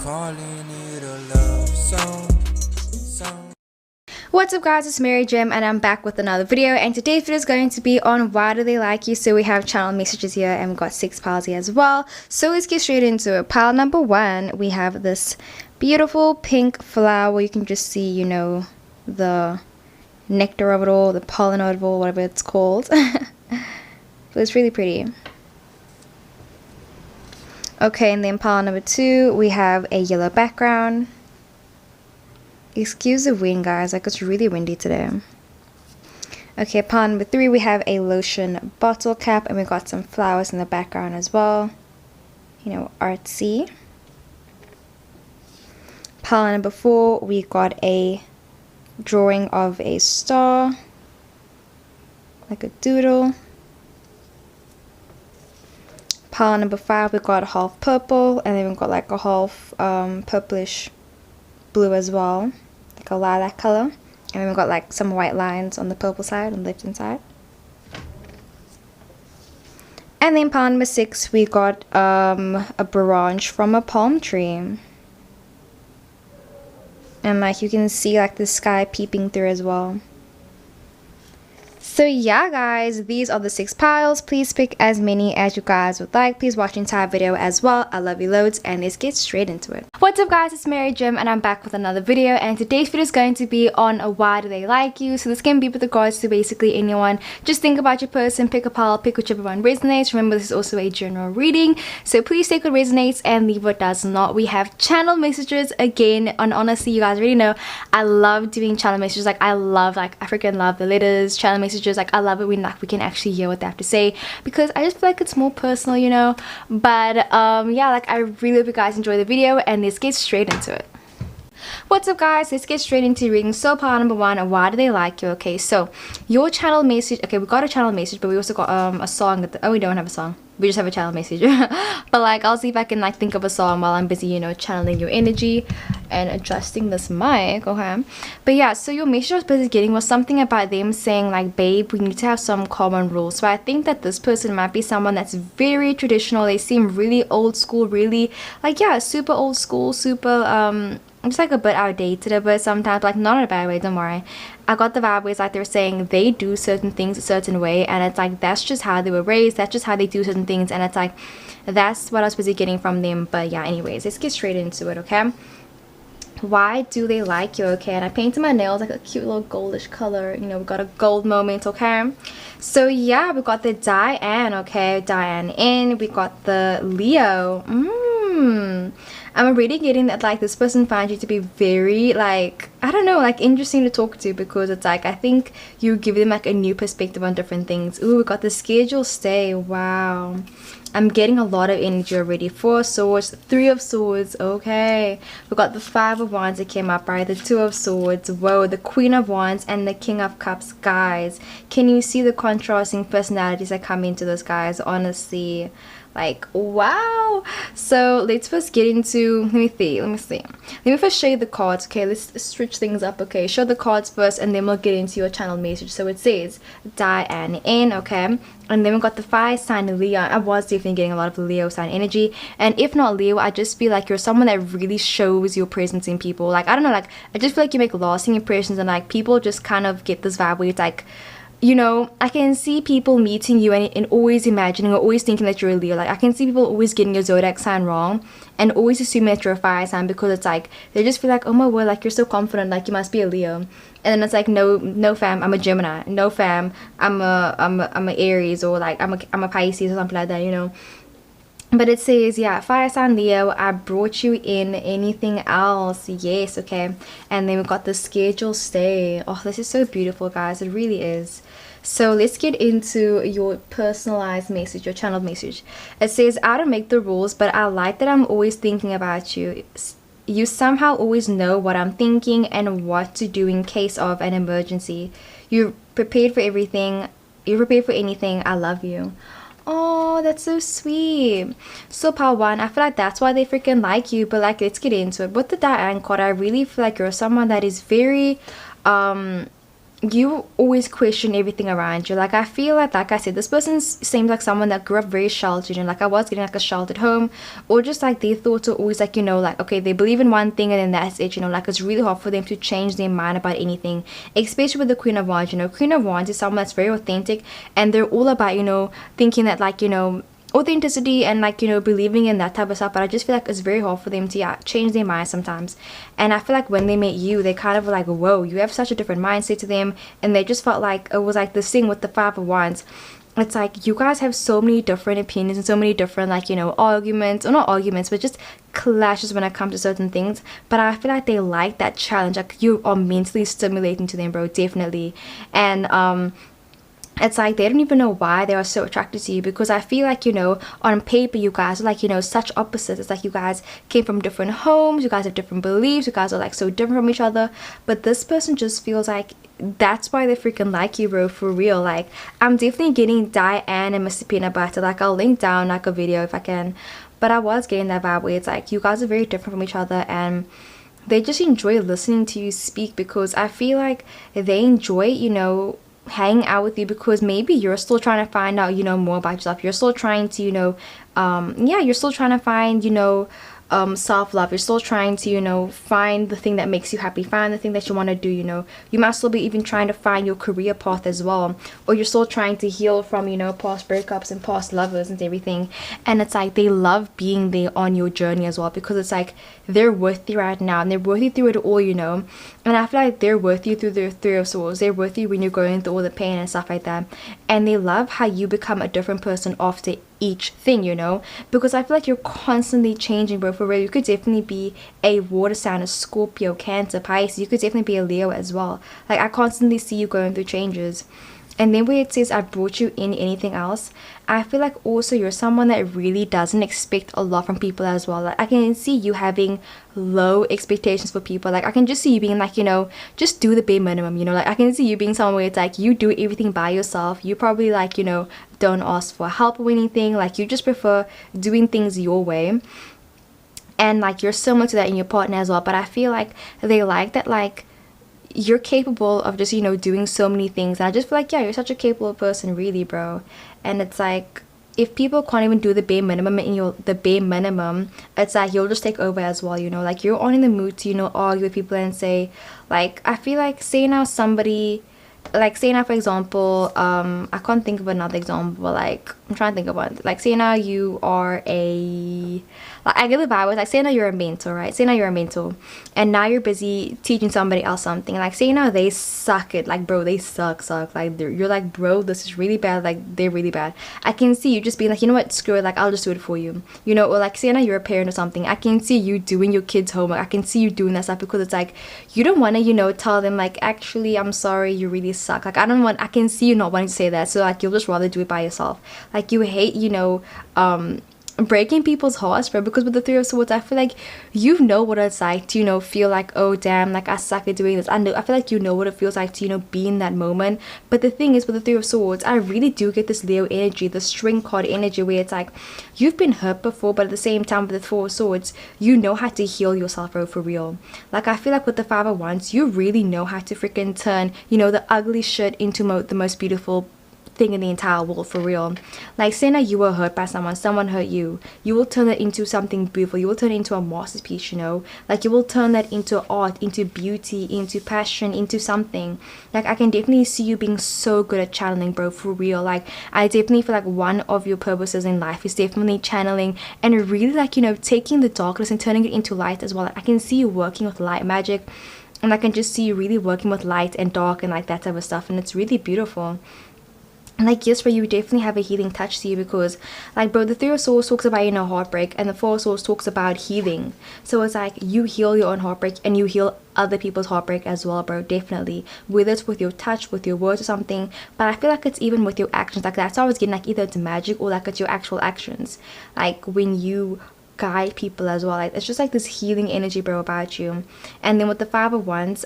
calling it a love song. What's up guys, it's Mary Jem and I'm back with another video, and today's video is going to be on why do they like you. So we have channel messages here and we've got 6 piles here as well. So let's get straight into it. Pile number 1, we have this beautiful pink flower. You can just see, you know, the nectar of it all, the pollen of it all, whatever it's called. But it's really pretty. Okay, and then pile number 2, we have a yellow background. Excuse the wind guys, like it's really windy today. Okay, pile number 3, we have a lotion bottle cap and we got some flowers in the background as well. You know, artsy. Pile number 4, we got a drawing of a star, like a doodle. Pile number 5, we got half purple and then we got like a half purplish blue as well, like a lilac color, and then we've got like some white lines on the purple side, on the left hand side. And then pile number 6, we got a branch from a palm tree, and like you can see like the sky peeping through as well. So yeah guys, these are the 6 piles. Please pick as many as you guys would like. Please watch the entire video as well. I love you loads, and let's get straight into it. What's up guys, it's Mary Jem and I'm back with another video, and today's video is going to be on why do they like you. So this can be with regards to basically anyone. Just think about your person, pick a pile, pick whichever one resonates. Remember, this is also a general reading, so please take what resonates and leave what does not. We have channel messages again, and honestly you guys already know I love doing channel messages. Like I freaking love the letters, channel messages. Like I love it when like we can actually hear what they have to say, because I just feel like it's more personal, you know. But yeah, like I really hope you guys enjoy the video, and let's get straight into it. What's up guys, let's get straight into reading. So pile number 1, why do they like you? Okay, so your channel message. Okay, we got a channel message, but we also got a song at the, oh, we don't have a song, we just have a channel message. But like I'll see if I can like think of a song while I'm busy, you know, channeling your energy and adjusting this mic. Okay, but yeah, so your message I was busy getting was something about them saying like, babe, we need to have some common rules. So I think that this person might be someone that's very traditional. They seem really old school, really like, yeah, super old school, super just like a bit outdated, but sometimes like not in a bad way, don't worry. I got the vibe where it's like they're saying they do certain things a certain way, and it's like that's just how they were raised, that's just how they do certain things, and it's like that's what I was busy getting from them. But yeah, anyways, let's get straight into it. Okay, why do they like you? Okay, and I painted my nails like a cute little goldish color, you know, we got a gold moment. Okay, so yeah, we got the Diane. Okay, Diane in, we got the Leo. I'm already getting that like this person finds you to be very like, I don't know, like interesting to talk to, because it's like I think you give them like a new perspective on different things. Ooh, we got the schedule stay. Wow, I'm getting a lot of energy already. 4 of swords, 3 of swords. Okay, we got the 5 of wands that came up, right? The 2 of swords. Whoa, the queen of wands and the king of cups. Guys, can you see the contrasting personalities that come into those guys? Honestly, like wow. So let's first get into, let me first show you the cards. Okay, let's switch things up. Okay, show the cards first and then we'll get into your channel message. So it says Diane in, okay, and then we got the fire sign Leo. I was definitely getting a lot of Leo sign energy, and if not Leo, I just feel like you're someone that really shows your presence in people. Like I don't know, like I just feel like you make lasting impressions, and like people just kind of get this vibe where it's like, you know, I can see people meeting you and always imagining or always thinking that you're a Leo. Like I can see people always getting your zodiac sign wrong and always assuming that you're a fire sign, because it's like they just feel like, oh my word, like you're so confident, like you must be a Leo. And then it's like, no fam, I'm a Gemini. No fam, I'm a Aries, or like I'm a Pisces or something like that, you know. But it says, yeah, fire sign Leo, I brought you in. Anything else? Yes. Okay, and then we got the schedule stay. Oh, this is so beautiful guys, it really is. So let's get into your personalized message, your channel message. It says, I don't make the rules, but I like that I'm always thinking about you. You somehow always know what I'm thinking and what to do in case of an emergency. You're prepared for everything. You're prepared for anything. I love you. Oh, that's so sweet. So pile 1, I feel like that's why they freaking like you. But like, let's get into it. With the Diane card, I really feel like you're someone that is very you always question everything around you. Like I feel like I said, this person seems like someone that grew up very sheltered, and like I was getting like a sheltered home, or just like their thoughts are always like, you know, like okay, they believe in one thing and then that's it, you know, like it's really hard for them to change their mind about anything, especially with the Queen of Wands. You know, Queen of Wands is someone that's very authentic, and they're all about, you know, thinking that like, you know, authenticity and like, you know, believing in that type of stuff. But I just feel like it's very hard for them to, yeah, change their mind sometimes. And I feel like when they met you, they kind of were like, whoa, you have such a different mindset to them, and they just felt like it was like this thing with the Five of Wands. It's like you guys have so many different opinions and so many different, like, you know, arguments, or not arguments, but just clashes when it comes to certain things. But I feel like they like that challenge. Like you are mentally stimulating to them, bro, definitely. And it's like they don't even know why they are so attracted to you, because I feel like, you know, on paper you guys are like, you know, such opposites. It's like you guys came from different homes, you guys have different beliefs, you guys are like so different from each other, but this person just feels like that's why they freaking like you, bro, for real. Like I'm definitely getting Diane and Mr. Peanut Butter. Like I'll link down like a video if I can, but I was getting that vibe where it's like you guys are very different from each other, and they just enjoy listening to you speak, because I feel like they enjoy, you know, hang out with you, because maybe you're still trying to find out, you know, more about yourself. You're still trying to, you know, yeah, you're still trying to find, you know, self-love. You're still trying to, you know, find the thing that makes you happy, find the thing that you want to do. You know, you might still be even trying to find your career path as well, or you're still trying to heal from, you know, past breakups and past lovers and everything. And it's like they love being there on your journey as well, because it's like they're with you right now, and they're with you through it all, you know. And I feel like they're with you through their Three of Swords. They're with you when you're going through all the pain and stuff like that, and they love how you become a different person after each thing, you know, because I feel like you're constantly changing, bro, for real. You could definitely be a water sign, a Scorpio, Cancer, Pisces. You could definitely be a Leo as well. Like I constantly see you going through changes. And then where it says I brought you in anything else, I feel like also you're someone that really doesn't expect a lot from people as well. Like I can see you having low expectations for people. Like I can just see you being like, you know, just do the bare minimum, you know. Like I can see you being someone where it's like you do everything by yourself. You probably like, you know, don't ask for help or anything. Like you just prefer doing things your way. And like you're similar to that in your partner as well. But I feel like they like that, like you're capable of just, you know, doing so many things. And I just feel like, yeah, you're such a capable person, really, bro. And it's like if people can't even do the bare minimum in your the bare minimum, it's like you'll just take over as well, you know. Like you're on in the mood to, you know, argue with people and say, like, I feel like, say now somebody, like say now for example, I can't think of another example, but like I'm trying to think of one. Like say now you are a, like I get the vibe with, like say now you're a mentor, right? Say now you're a mentor and now you're busy teaching somebody else something. Like say now they suck it, like bro, they suck like you're like, bro, this is really bad, like they're really bad. I can see you just being like, you know what, screw it, like I'll just do it for you, you know. Or like say now you're a parent or something, I can see you doing your kids homework, I can see you doing that stuff, because it's like you don't want to, you know, tell them like, actually I'm sorry, you really suck. Like I can see you not wanting to say that, so like you'll just rather do it by yourself. Like you hate, you know, breaking people's hearts, bro, because with the Three of Swords, I feel like you know what it's like to, you know, feel like, oh damn, like I suck at doing this. I feel like you know what it feels like to, you know, be in that moment. But the thing is, with the Three of Swords, I really do get this Leo energy, the string card energy, where it's like you've been hurt before, but at the same time with the Four of Swords, you know how to heal yourself, bro, for real. Like I feel like with the Five of Wands, you really know how to freaking turn, you know, the ugly shit into the most beautiful thing in the entire world, for real. Like say now you were hurt by someone hurt you, you will turn it into something beautiful, you will turn it into a masterpiece, you know. Like you will turn that into art, into beauty, into passion, into something. Like I can definitely see you being so good at channeling, bro, for real. Like I definitely feel like one of your purposes in life is definitely channeling, and really like, you know, taking the darkness and turning it into light as well. Like I can see you working with light magic, and I can just see you really working with light and dark and like that type of stuff, and it's really beautiful. Like yes, bro, you definitely have a healing touch to you, because like bro, the Three of Swords talks about, you know, heartbreak, and the Four of Swords talks about healing. So it's like you heal your own heartbreak and you heal other people's heartbreak as well, bro, definitely. Whether it's with your touch, with your words or something, but I feel like it's even with your actions. Like that's how I was getting, like either it's magic or like it's your actual actions. Like when you guide people as well, like it's just like this healing energy, bro, about you. And then with the Five of Wands,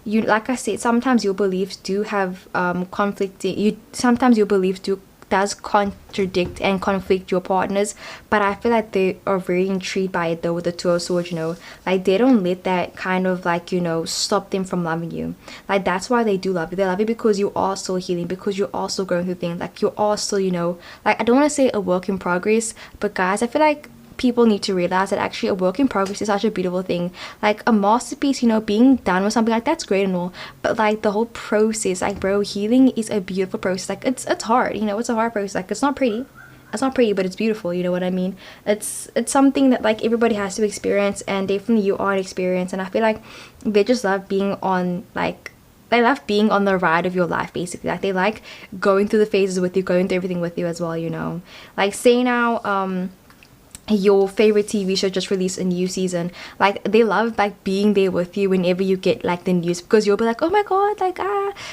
you, like I said, sometimes your beliefs do have conflict. Sometimes your beliefs do does contradict and conflict your partners, but I feel like they are very intrigued by it though with the Two of Swords, you know. Like they don't let that kind of like, you know, stop them from loving you. Like that's why they do love you. They love you because you are still healing, because you're also going through things, like you're also, you know, like I don't want to say a work in progress, but guys, I feel like people need to realize that actually a work in progress is such a beautiful thing. Like a masterpiece, you know, being done with something, like that's great and all, but like the whole process, like bro, healing is a beautiful process. Like it's hard, you know, it's a hard process. Like it's not pretty, but it's beautiful, you know what I mean. It's something that like everybody has to experience, and definitely you are an experience. And I feel like they just love being on, like they love being on the ride of your life basically. Like they like going through the phases with you, going through everything with you as well, you know. Like say now your favorite TV show just released a new season, like they love like being there with you whenever you get like the news, because you'll be like, oh my god, like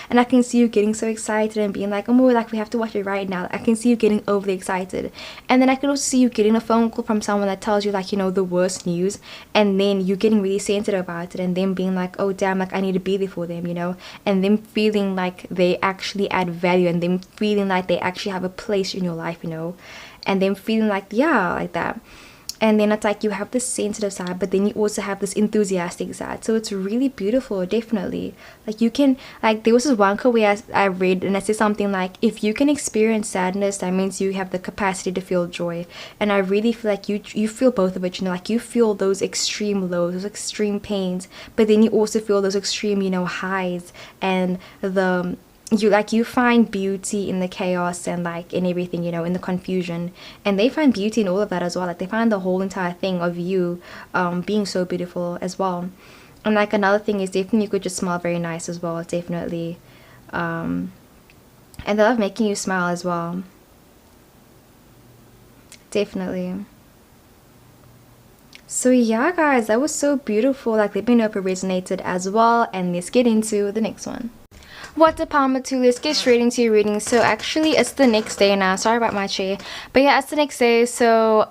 and I can see you getting so excited and being like, oh my, like we have to watch it right now. I can see you getting overly excited, and then I can also see you getting a phone call from someone that tells you like, you know, the worst news, and then you getting really sensitive about it, and them being like, oh damn, like I need to be there for them, you know, and them feeling like they actually add value, and them feeling like they actually have a place in your life, you know, and then feeling like, yeah, like that. And then it's like you have this sensitive side, but then you also have this enthusiastic side, so it's really beautiful. Definitely, like you can, like there was this one quote where I read, and it said something like, if you can experience sadness, that means you have the capacity to feel joy. And I really feel like you feel both of it, you know, like you feel those extreme lows, those extreme pains, but then you also feel those extreme, you know, highs, and the you find beauty in the chaos and like in everything, you know, in the confusion, and they find beauty in all of that as well. Like they find the whole entire thing of you being so beautiful as well. And like another thing is definitely you could just smell very nice as well, definitely. And they love making you smile as well, definitely. So yeah guys, that was so beautiful. Like let me know if it resonated as well, and let's get into the next one. What the Palmer 2, let's get straight into your reading. So actually it's the next day now, sorry about my chair, but yeah, it's the next day. So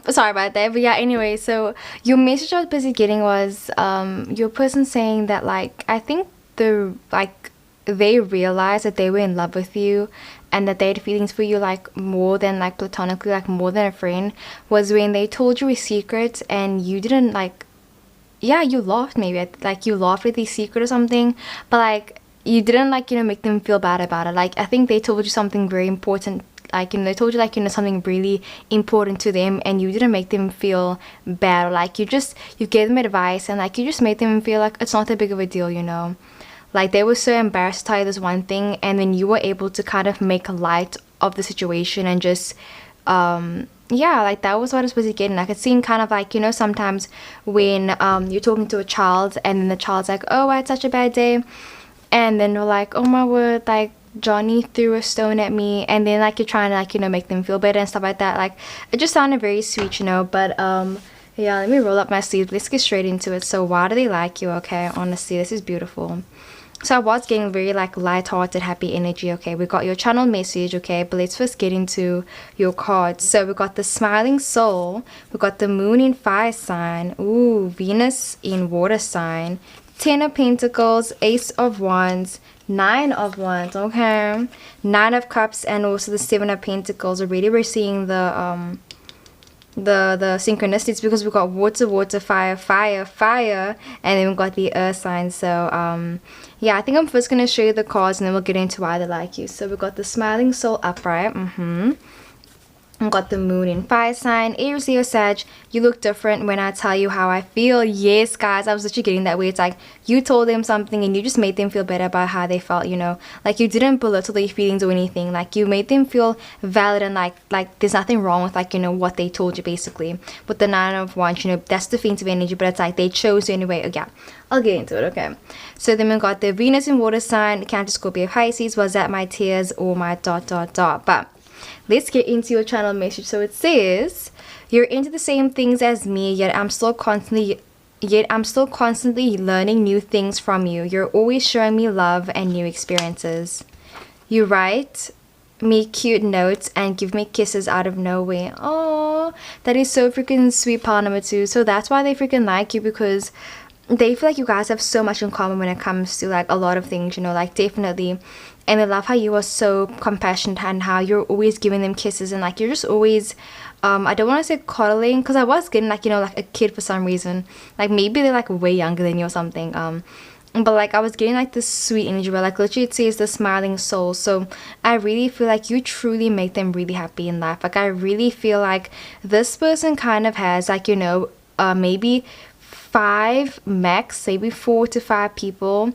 sorry about that, but yeah, anyway, so your message I was busy getting was your person saying that like, I think they realized that they were in love with you and that they had feelings for you, like more than like platonically, like more than a friend, was when they told you a secret and you didn't like, yeah, you laughed, maybe like you laughed at the secret or something, but like you didn't like, you know, make them feel bad about it. Like I think they told you something very important, like, you know, they told you like, you know, something really important to them, and you didn't make them feel bad, or like you gave them advice, and like you just made them feel like it's not that big of a deal, you know. Like they were so embarrassed to tell you this one thing, and then you were able to kind of make light of the situation and just yeah, like that was what I was supposed to get. And I could see kind of like, you know, sometimes when you're talking to a child and then the child's like, oh, I had such a bad day, and then they're like, oh my word, like Johnny threw a stone at me, and then like you're trying to like, you know, make them feel better and stuff like that. Like it just sounded very sweet, you know. But yeah, let me roll up my sleeves, let's get straight into it. So why do they like you? Okay, honestly, this is beautiful. So I was getting very like light-hearted, happy energy. Okay, we got your channel message. Okay, but let's first get into your cards. So we got the smiling soul, we got the moon in fire sign, ooh, Venus in water sign, 10 of Pentacles, Ace of Wands, 9 of Wands, okay, 9 of Cups, and also the 7 of Pentacles. Already we're seeing the synchronicities, because we've got water, water, fire, fire, fire, and then we've got the earth sign. So yeah, I think I'm first going to show you the cards, and then we'll get into why they like you. So we've got the smiling soul upright, I've got the moon in fire sign, Aries, Leo, Sag. You look different when I tell you how I feel. Yes guys, I was literally getting that way. It's like you told them something and you just made them feel better about how they felt, you know. Like you didn't belittle their feelings or anything. Like you made them feel valid, and like there's nothing wrong with like, you know, what they told you basically. With the 9 of Wands, you know, that's defensive energy, but it's like they chose you anyway. Oh yeah, I'll get into it, okay. So then we got the Venus in water sign, Cancer, Scorpio, Pisces. Was that my tears or my ... But let's get into your channel message. So it says, you're into the same things as me, yet I'm still constantly learning new things from you. You're always showing me love and new experiences. You write me cute notes and give me kisses out of nowhere. Oh, that is so freaking sweet, pile number 2. So that's why they freaking like you, because they feel like you guys have so much in common when it comes to like a lot of things, you know, like definitely. And I love how you are so compassionate and how you're always giving them kisses, and like you're just always I don't want to say coddling, because I was getting like, you know, like a kid for some reason, like maybe they're like way younger than you or something, but like I was getting like this sweet energy where like literally it says the smiling soul. So I really feel like you truly make them really happy in life. Like I really feel like this person kind of has like, you know, maybe 5 max, maybe 4 to 5 people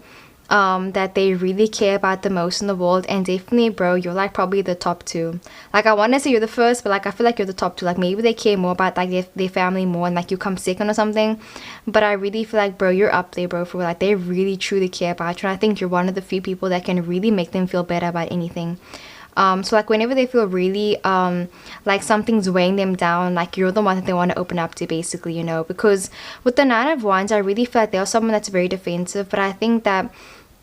that they really care about the most in the world. And definitely, bro, you're like probably the top 2. Like I want to say you're the first, but like I feel like you're the top 2. Like maybe they care more about like their family more, and like you come second or something, but I really feel like, bro, you're up there, bro, for like they really truly care about you. And I think you're one of the few people that can really make them feel better about anything. So like whenever they feel really like something's weighing them down, like you're the one that they want to open up to, basically, you know. Because with the 9 of Wands, I really feel like they're someone that's very defensive, but I think that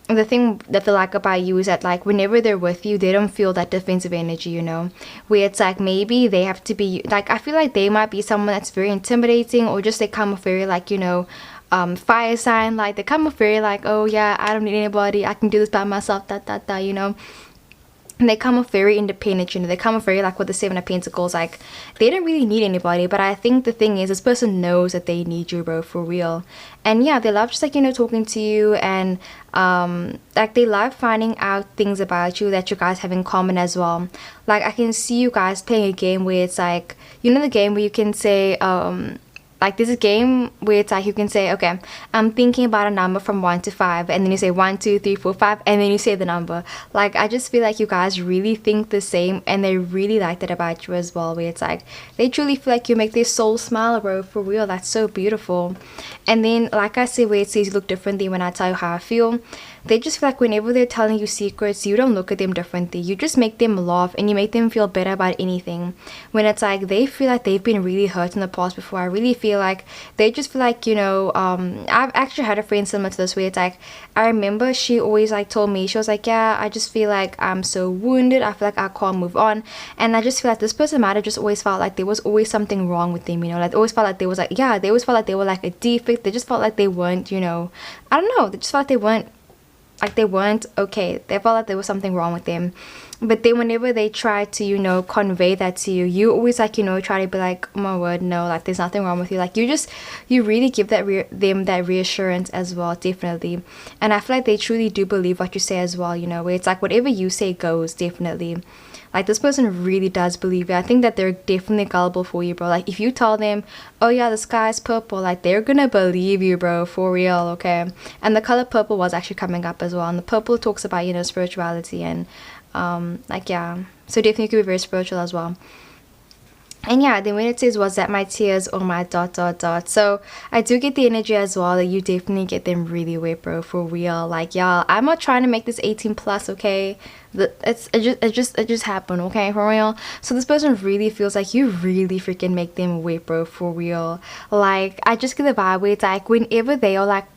the thing that they like about you is that like whenever they're with you, they don't feel that defensive energy, you know, where it's like maybe they have to be like, I feel like they might be someone that's very intimidating, or just they come off very like, you know, fire sign, like they come off very like, oh yeah, I don't need anybody, I can do this by myself, you know. And they come off very independent, you know, they come off very like with the 7 of Pentacles, like they don't really need anybody. But I think the thing is, this person knows that they need you, bro, for real. And yeah, they love just like, you know, talking to you, and like they love finding out things about you that you guys have in common as well. Like I can see you guys playing a game where it's like, you know, the game where you can say like there's a game where it's like you can say, okay, I'm thinking about a number from 1 to 5, and then you say 1 2 3 4 5, and then you say the number. Like I just feel like you guys really think the same, and they really like that about you as well, where it's like they truly feel like you make their soul smile, bro, for real. That's so beautiful. And then like I said, where it says you look differently when I tell you how I feel, they just feel like whenever they're telling you secrets, you don't look at them differently. You just make them laugh, and you make them feel better about anything. When it's like they feel like they've been really hurt in the past before, I really feel like they just feel like, you know, I've actually had a friend similar to this, where it's like, I remember she always like told me, she was like, yeah, I just feel like I'm so wounded, I feel like I can't move on. And I just feel like this person might have just always felt like there was always something wrong with them, you know, like they always felt like they was like, yeah, they always felt like they were like a defect. They just felt like they weren't, you know, I don't know, they just felt like they weren't okay. They felt like there was something wrong with them. But then whenever they try to, you know, convey that to you, you always like, you know, try to be like, oh my word, no, like there's nothing wrong with you. Like you really give that them that reassurance as well, definitely. And I feel like they truly do believe what you say as well, you know, where it's like whatever you say goes, definitely. Like this person really does believe it. I think that they're definitely gullible for you, bro. Like if you tell them, oh yeah, the sky is purple, like they're gonna believe you, bro, for real, okay? And the color purple was actually coming up as well. And the purple talks about, you know, spirituality and like yeah. So definitely could be very spiritual as well. And yeah, then when it says, was that my tears or my ... So I do get the energy as well that you definitely get them really wet, bro, for real. Like y'all, I'm not trying to make this 18 plus, okay? It just happened, okay, for real. So this person really feels like you really freaking make them wet, bro, for real. Like I just get the vibe where it's like whenever they are like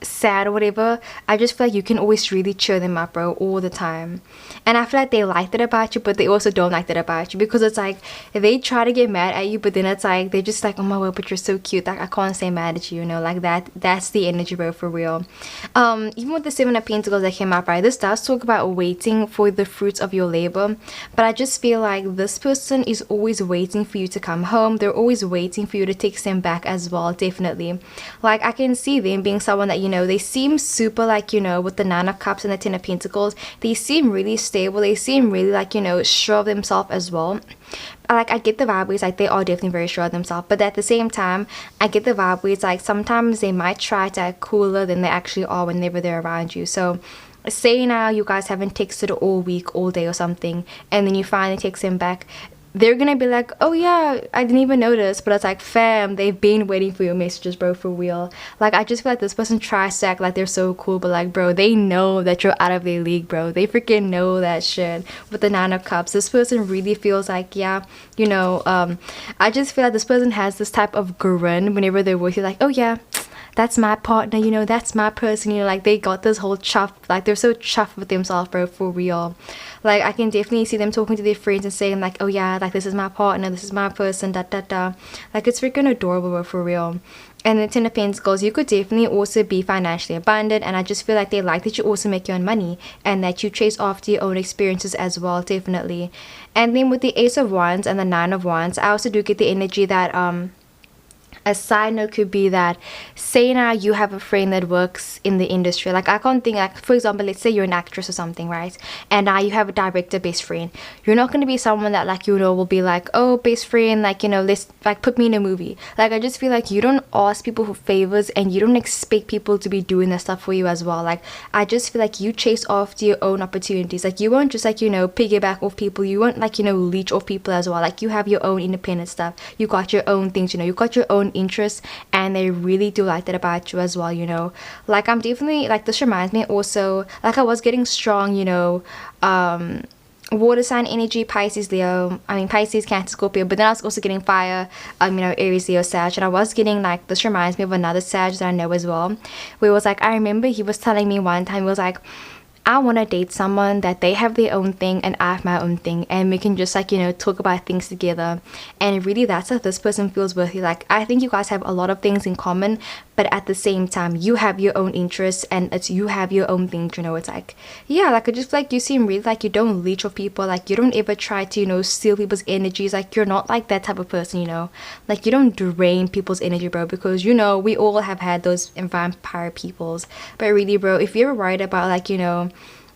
sad or whatever, I just feel like you can always really cheer them up, bro, all the time. And I feel like they like that about you, but they also don't like that about you, because it's like they try to get mad at you, but then it's like they're just like, oh my word, but you're so cute, like I can't stay mad at you, you know, like that's the energy, bro, for real. Even with the 7 of Pentacles that came up, right, this does talk about waiting for the fruits of your labor, but I just feel like this person is always waiting for you to come home. They're always waiting for you to take them back as well, definitely. Like I can see them being someone that, you know, they seem super like, you know, with the 9 of Cups and the 10 of Pentacles, they seem really stable, they seem really like, you know, sure of themselves as well. Like I get the vibe where it's like they are definitely very sure of themselves, but at the same time I get the vibe where it's like sometimes they might try to act cooler than they actually are whenever they're around you. So say now you guys haven't texted all week, all day or something, and then you finally text them back, they're gonna be like, oh yeah, I didn't even notice. But it's like, fam, they've been waiting for your messages, bro, for real. Like I just feel like this person tries to act like they're so cool, but like, bro, they know that you're out of their league, bro. They freaking know that shit. With the 9 of Cups, this person really feels like, yeah, you know, I just feel like this person has this type of grin whenever they're with you, like, oh yeah, that's my partner, you know, that's my person, you know, like they got this whole chuff, like they're so chuffed with themselves, bro, for real. Like I can definitely see them talking to their friends and saying like, oh yeah, like this is my partner, this is my person, like it's freaking adorable, bro, for real. And the Ten of Pentacles, you could definitely also be financially abundant, and I just feel like they like that you also make your own money and that you chase after your own experiences as well, definitely. And then with the Ace of Wands and the Nine of Wands, I also do get the energy that a side note could be that, say now you have a friend that works in the industry, like I can't think, like for example, let's say you're an actress or something, right? And now you have a director best friend. You're not going to be someone that, like, you know, will be like, oh, best friend, like, you know, let's like put me in a movie. Like, I just feel like you don't ask people for favors and you don't expect people to be doing that stuff for you as well. Like, I just feel like you chase after your own opportunities. Like, you won't just, like, you know, piggyback off people. You won't, like, you know, leech off people as well. Like, you have your own independent stuff. You got your own things, you know, you got your own interests, and they really do like that about you as well, you know. Like, I'm definitely, like, this reminds me also, like, I was getting strong, you know, water sign energy, Pisces, Leo, I mean Pisces, Cancer, Scorpio, but then I was also getting fire, you know, Aries, Leo, Sag, and I was getting, like, this reminds me of another Sag that I know as well, where it was like, I remember he was telling me one time, he was like, I want to date someone that they have their own thing and I have my own thing, and we can just, like, you know, talk about things together. And really, that's how this person feels with you. Like, I think you guys have a lot of things in common, but at the same time you have your own interests and it's, you have your own things, you know. It's like, yeah, like, I just like, you seem really like you don't leech off people, like you don't ever try to, you know, steal people's energies. Like, you're not like that type of person, you know. Like, you don't drain people's energy, bro, because, you know, we all have had those vampire peoples. But really, bro, if you're worried about, like, you know,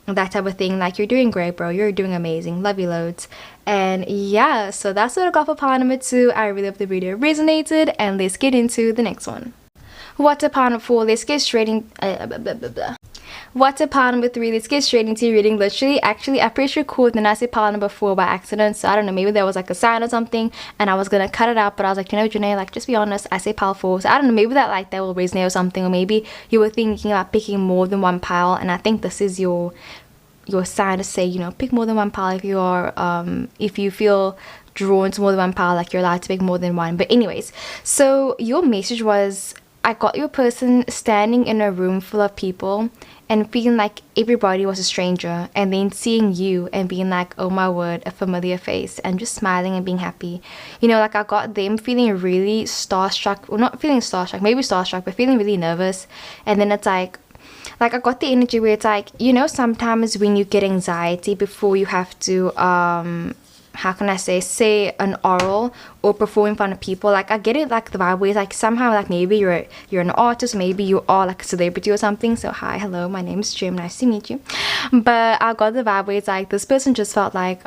that type of thing, like, you're doing great, bro. You're doing amazing. Love you loads. And yeah, so that's what I got for pile number 2. I really hope the video resonated, and let's get into the next one. What's a pile number 4? Let's get straight in. What's a pile number 3? Let's get straight into reading. Literally, actually, I pressed record and I said pile number 4 by accident, so I don't know, maybe there was like a sign or something and I was gonna cut it out, but I was like, you know, Janae, like, just be honest, I say pile 4, so I don't know, maybe that, like, that will resonate or something, or maybe you were thinking about picking more than one pile, and I think this is your sign to say, you know, pick more than one pile. If you are if you feel drawn to more than one pile, like, you're allowed to pick more than one. But anyways, so your message was, I got your person standing in a room full of people and feeling like everybody was a stranger, and then seeing you and being like, oh my word, a familiar face, and just smiling and being happy. You know, like, I got them feeling really starstruck, or not feeling starstruck, maybe starstruck, but feeling really nervous. And then it's like I got the energy where it's like, you know, sometimes when you get anxiety before you have to how can I say an oral or perform in front of people, like, I get it, like, the vibe where it's like, somehow, like, maybe you're an artist, maybe you are like a celebrity or something. So hi, hello, my name is Jim, nice to meet you. But I got the vibe where it's like, this person just felt like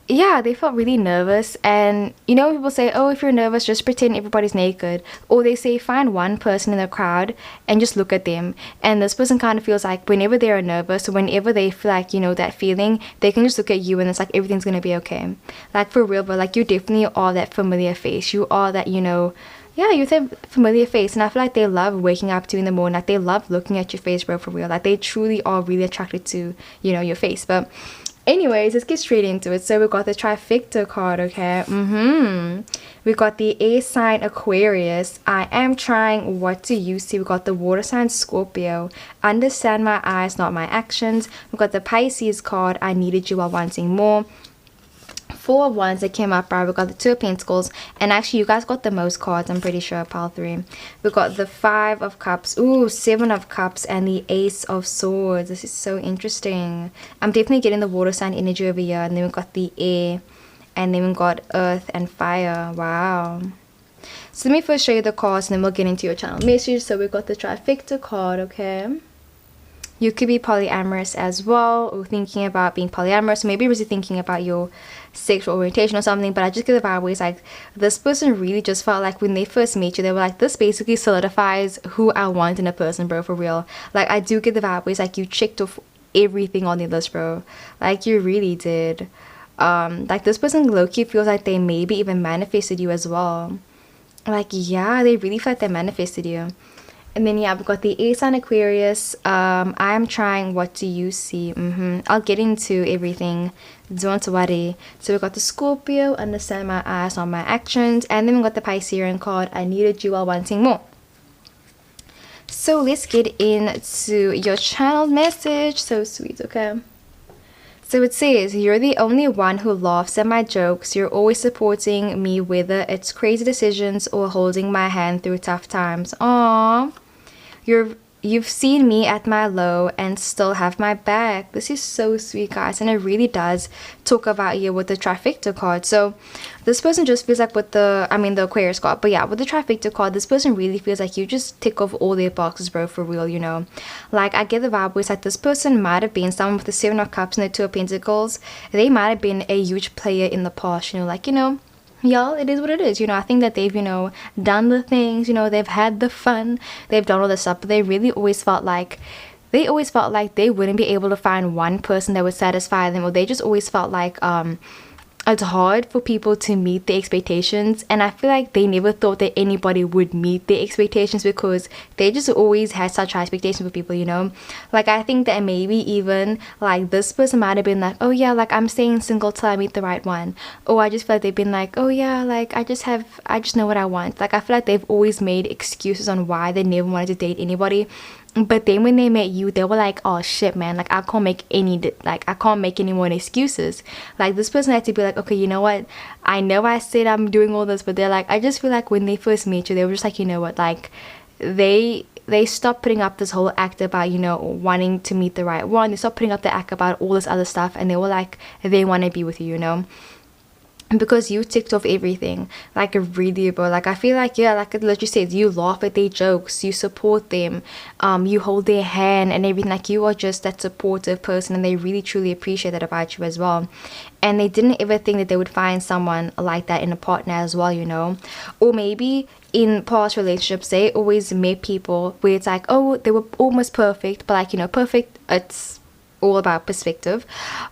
yeah, they felt really nervous. And you know, people say, oh, if you're nervous, just pretend everybody's naked. Or they say, find one person in the crowd and just look at them. And this person kind of feels like whenever they are nervous, or whenever they feel like, you know, that feeling, they can just look at you and it's like, everything's gonna be okay. Like, for real, but like, you definitely are that familiar face. You are that, you know, yeah, you're that familiar face. And I feel like they love waking up to you in the morning. Like, they love looking at your face, bro, for real. Like, they truly are really attracted to, you know, your face. But anyways, let's get straight into it. So we got the trifecta card, okay? We got the air sign Aquarius, I am trying, what do you see? We got the water sign Scorpio, understand my eyes, not my actions. We got the Pisces card, I needed you while wanting more. 4 of Wands that came up, right? We got the 2 of Pentacles, and actually you guys got the most cards, I'm pretty sure, pile 3. We got the 5 of Cups, ooh, 7 of Cups, and the Ace of Swords. This is so interesting. I'm definitely getting the water sign energy over here. And then we got the air, and then we got earth and fire. Wow. So let me first show you the cards, and then we'll get into your channel message. So we got the trifecta card, okay? You could be polyamorous as well, or thinking about being polyamorous. Maybe you're really thinking about your sexual orientation or something. But I just get the vibe where it's like, this person really just felt like when they first met you, they were like, this basically solidifies who I want in a person, bro, for real. Like, I do get the vibe where it's like, you checked off everything on the list, bro. Like, you really did. Like, this person low-key feels like they maybe even manifested you as well. Like, yeah, they really feel like they manifested you. And then yeah, we've got the air sign Aquarius. I am trying, what do you see? I'll get into everything, don't worry. So we've got the Scorpio, understand my eyes, not my actions. And then we've got the Piscean card, I needed you while wanting more. So let's get into your channel message. So sweet, okay? So it says, you're the only one who laughs at my jokes. You're always supporting me, whether it's crazy decisions or holding my hand through tough times. Aww. You've seen me at my low and still have my back. This is so sweet, guys, and it really does talk about you with the trifecta card. So this person just feels like with the Aquarius card, but yeah, with the trifecta card, this person really feels like you just tick off all their boxes, bro, for real, you know. Like, I get the vibe where it's like this person might have been someone with the 7 of Cups and the 2 of Pentacles. They might have been a huge player in the past, you know, like, you know, y'all, it is what it is, you know. I think that they've, you know, done the things, you know, they've had the fun, they've done all this stuff, but they really always felt like they wouldn't be able to find one person that would satisfy them, or they just always felt like it's hard for people to meet the expectations, and I feel like they never thought that anybody would meet their expectations because they just always had such high expectations for people, you know. Like, I think that maybe even like this person might have been like, oh yeah, like I'm staying single till I meet the right one, or I just feel like they've been like, oh yeah, like I just know what I want. Like, I feel like they've always made excuses on why they never wanted to date anybody. But then when they met you, they were like, oh shit, man, like I can't make any more excuses. Like, this person had to be like, okay, you know what, I know I said I'm doing all this, but they're like, I just feel like when they first met you, they were just like, you know what, like they stopped putting up this whole act about, you know, wanting to meet the right one. They stopped putting up the act about all this other stuff, and they were like, they want to be with you, you know. Because you ticked off everything, like, really, bro. Like, I feel like, yeah, like it literally says, you laugh at their jokes, you support them, you hold their hand and everything. Like, you are just that supportive person, and they really truly appreciate that about you as well. And they didn't ever think that they would find someone like that in a partner as well, you know. Or maybe in past relationships, they always met people where it's like, oh, they were almost perfect, but like, you know, perfect, it's all about perspective.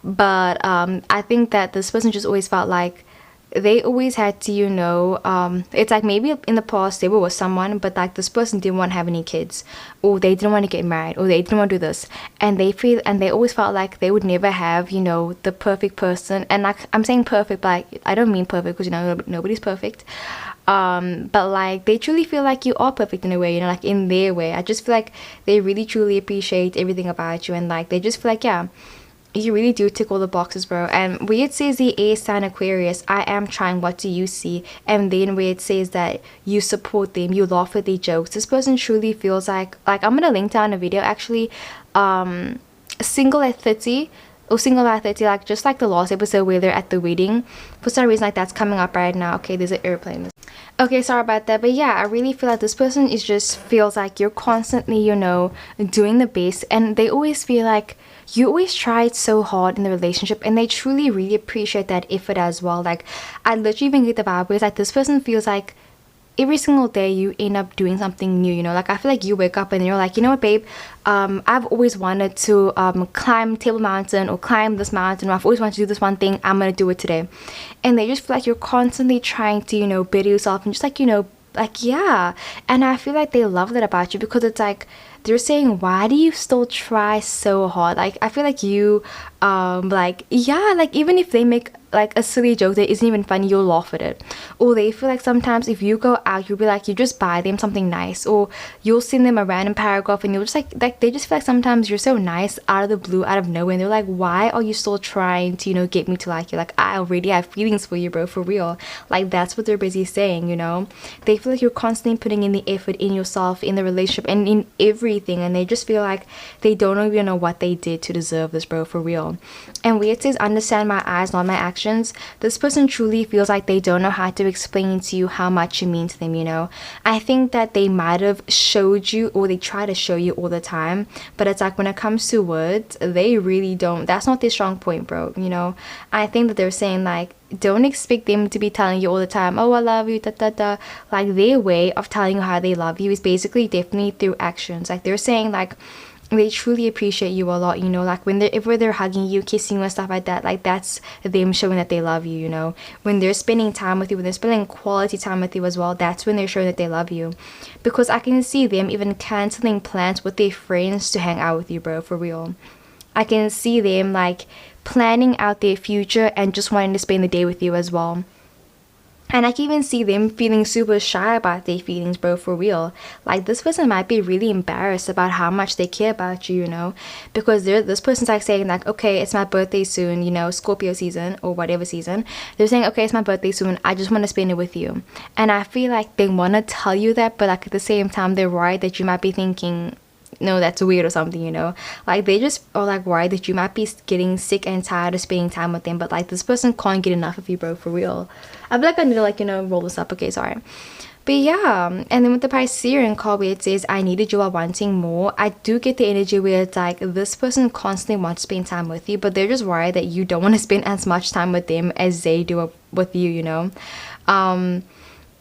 But I think that this person just always felt like they always had to, you know, it's like maybe in the past they were with someone, but like this person didn't want to have any kids, or they didn't want to get married, or they didn't want to do this, and they always felt like they would never have, you know, the perfect person. And like, I'm saying perfect, but like, I don't mean perfect because, you know, nobody's perfect, but like they truly feel like you are perfect in a way, you know, like in their way. I just feel like they really truly appreciate everything about you, and like they just feel like, yeah, you really do tick all the boxes, bro. And where it says the air sign Aquarius, I am trying, what do you see? And then where it says that you support them, you laugh at their jokes, this person truly feels like I'm gonna link down a video actually, single at 30, or single at 30, like just like the last episode where they're at the wedding. For some reason, like that's coming up right now. Okay, there's an airplane. Okay, sorry about that, but yeah, I really feel like this person is just feels like you're constantly, you know, doing the best, and they always feel like you always tried so hard in the relationship, and they truly really appreciate that effort as well. Like, I literally even get the vibe where it's like this person feels like every single day you end up doing something new, you know. Like, I feel like you wake up and you're like, you know what, babe, I've always wanted to climb Table Mountain, or climb this mountain, or I've always wanted to do this one thing, I'm gonna do it today. And they just feel like you're constantly trying to, you know, better yourself, and just like, you know, like, yeah. And I feel like they love that about you, because it's like they're saying, why do you still try so hard? Like, I feel like you like, yeah, like even if they make like a silly joke that isn't even funny, you'll laugh at it. Or they feel like sometimes if you go out, you'll be like, you just buy them something nice, or you'll send them a random paragraph, and you'll just like they just feel like sometimes you're so nice out of the blue, out of nowhere, and they're like, why are you still trying to, you know, get me to like you? Like, I already have feelings for you, bro, for real. Like, that's what they're busy saying, you know. They feel like you're constantly putting in the effort in yourself, in the relationship, and in everything, and they just feel like they don't even know what they did to deserve this, bro, for real. And where it says understand my eyes, not my actions, this person truly feels like they don't know how to explain to you how much you mean to them, you know. I think that they might have showed you, or they try to show you all the time, but it's like when it comes to words, they really don't, that's not their strong point, bro, you know. I think that they're saying like, don't expect them to be telling you all the time, oh, I love you, da da da. Like, their way of telling you how they love you is basically definitely through actions. Like, they're saying like they truly appreciate you a lot, you know. Like, when they're hugging you, kissing you and stuff like that, like that's them showing that they love you, you know. When they're spending time with you, when they're spending quality time with you as well, that's when they're showing that they love you. Because I can see them even canceling plans with their friends to hang out with you, bro, for real. I can see them like planning out their future and just wanting to spend the day with you as well. And I can even see them feeling super shy about their feelings, bro, for real. Like, this person might be really embarrassed about how much they care about you, you know? Because this person's like saying like, okay, it's my birthday soon, you know, Scorpio season or whatever season. They're saying, okay, it's my birthday soon. I just want to spend it with you. And I feel like they want to tell you that, but like at the same time, they're worried that you might be thinking, no, that's weird or something, you know? Like, they just are like worried that you might be getting sick and tired of spending time with them, but like this person can't get enough of you, bro, for real. I feel like I need to, like, you know, roll this up. Okay, sorry. But yeah, and then with the Piscean card where it says I needed you are wanting more, I do get the energy where it's like this person constantly wants to spend time with you, but they're just worried that you don't want to spend as much time with them as they do with you, you know?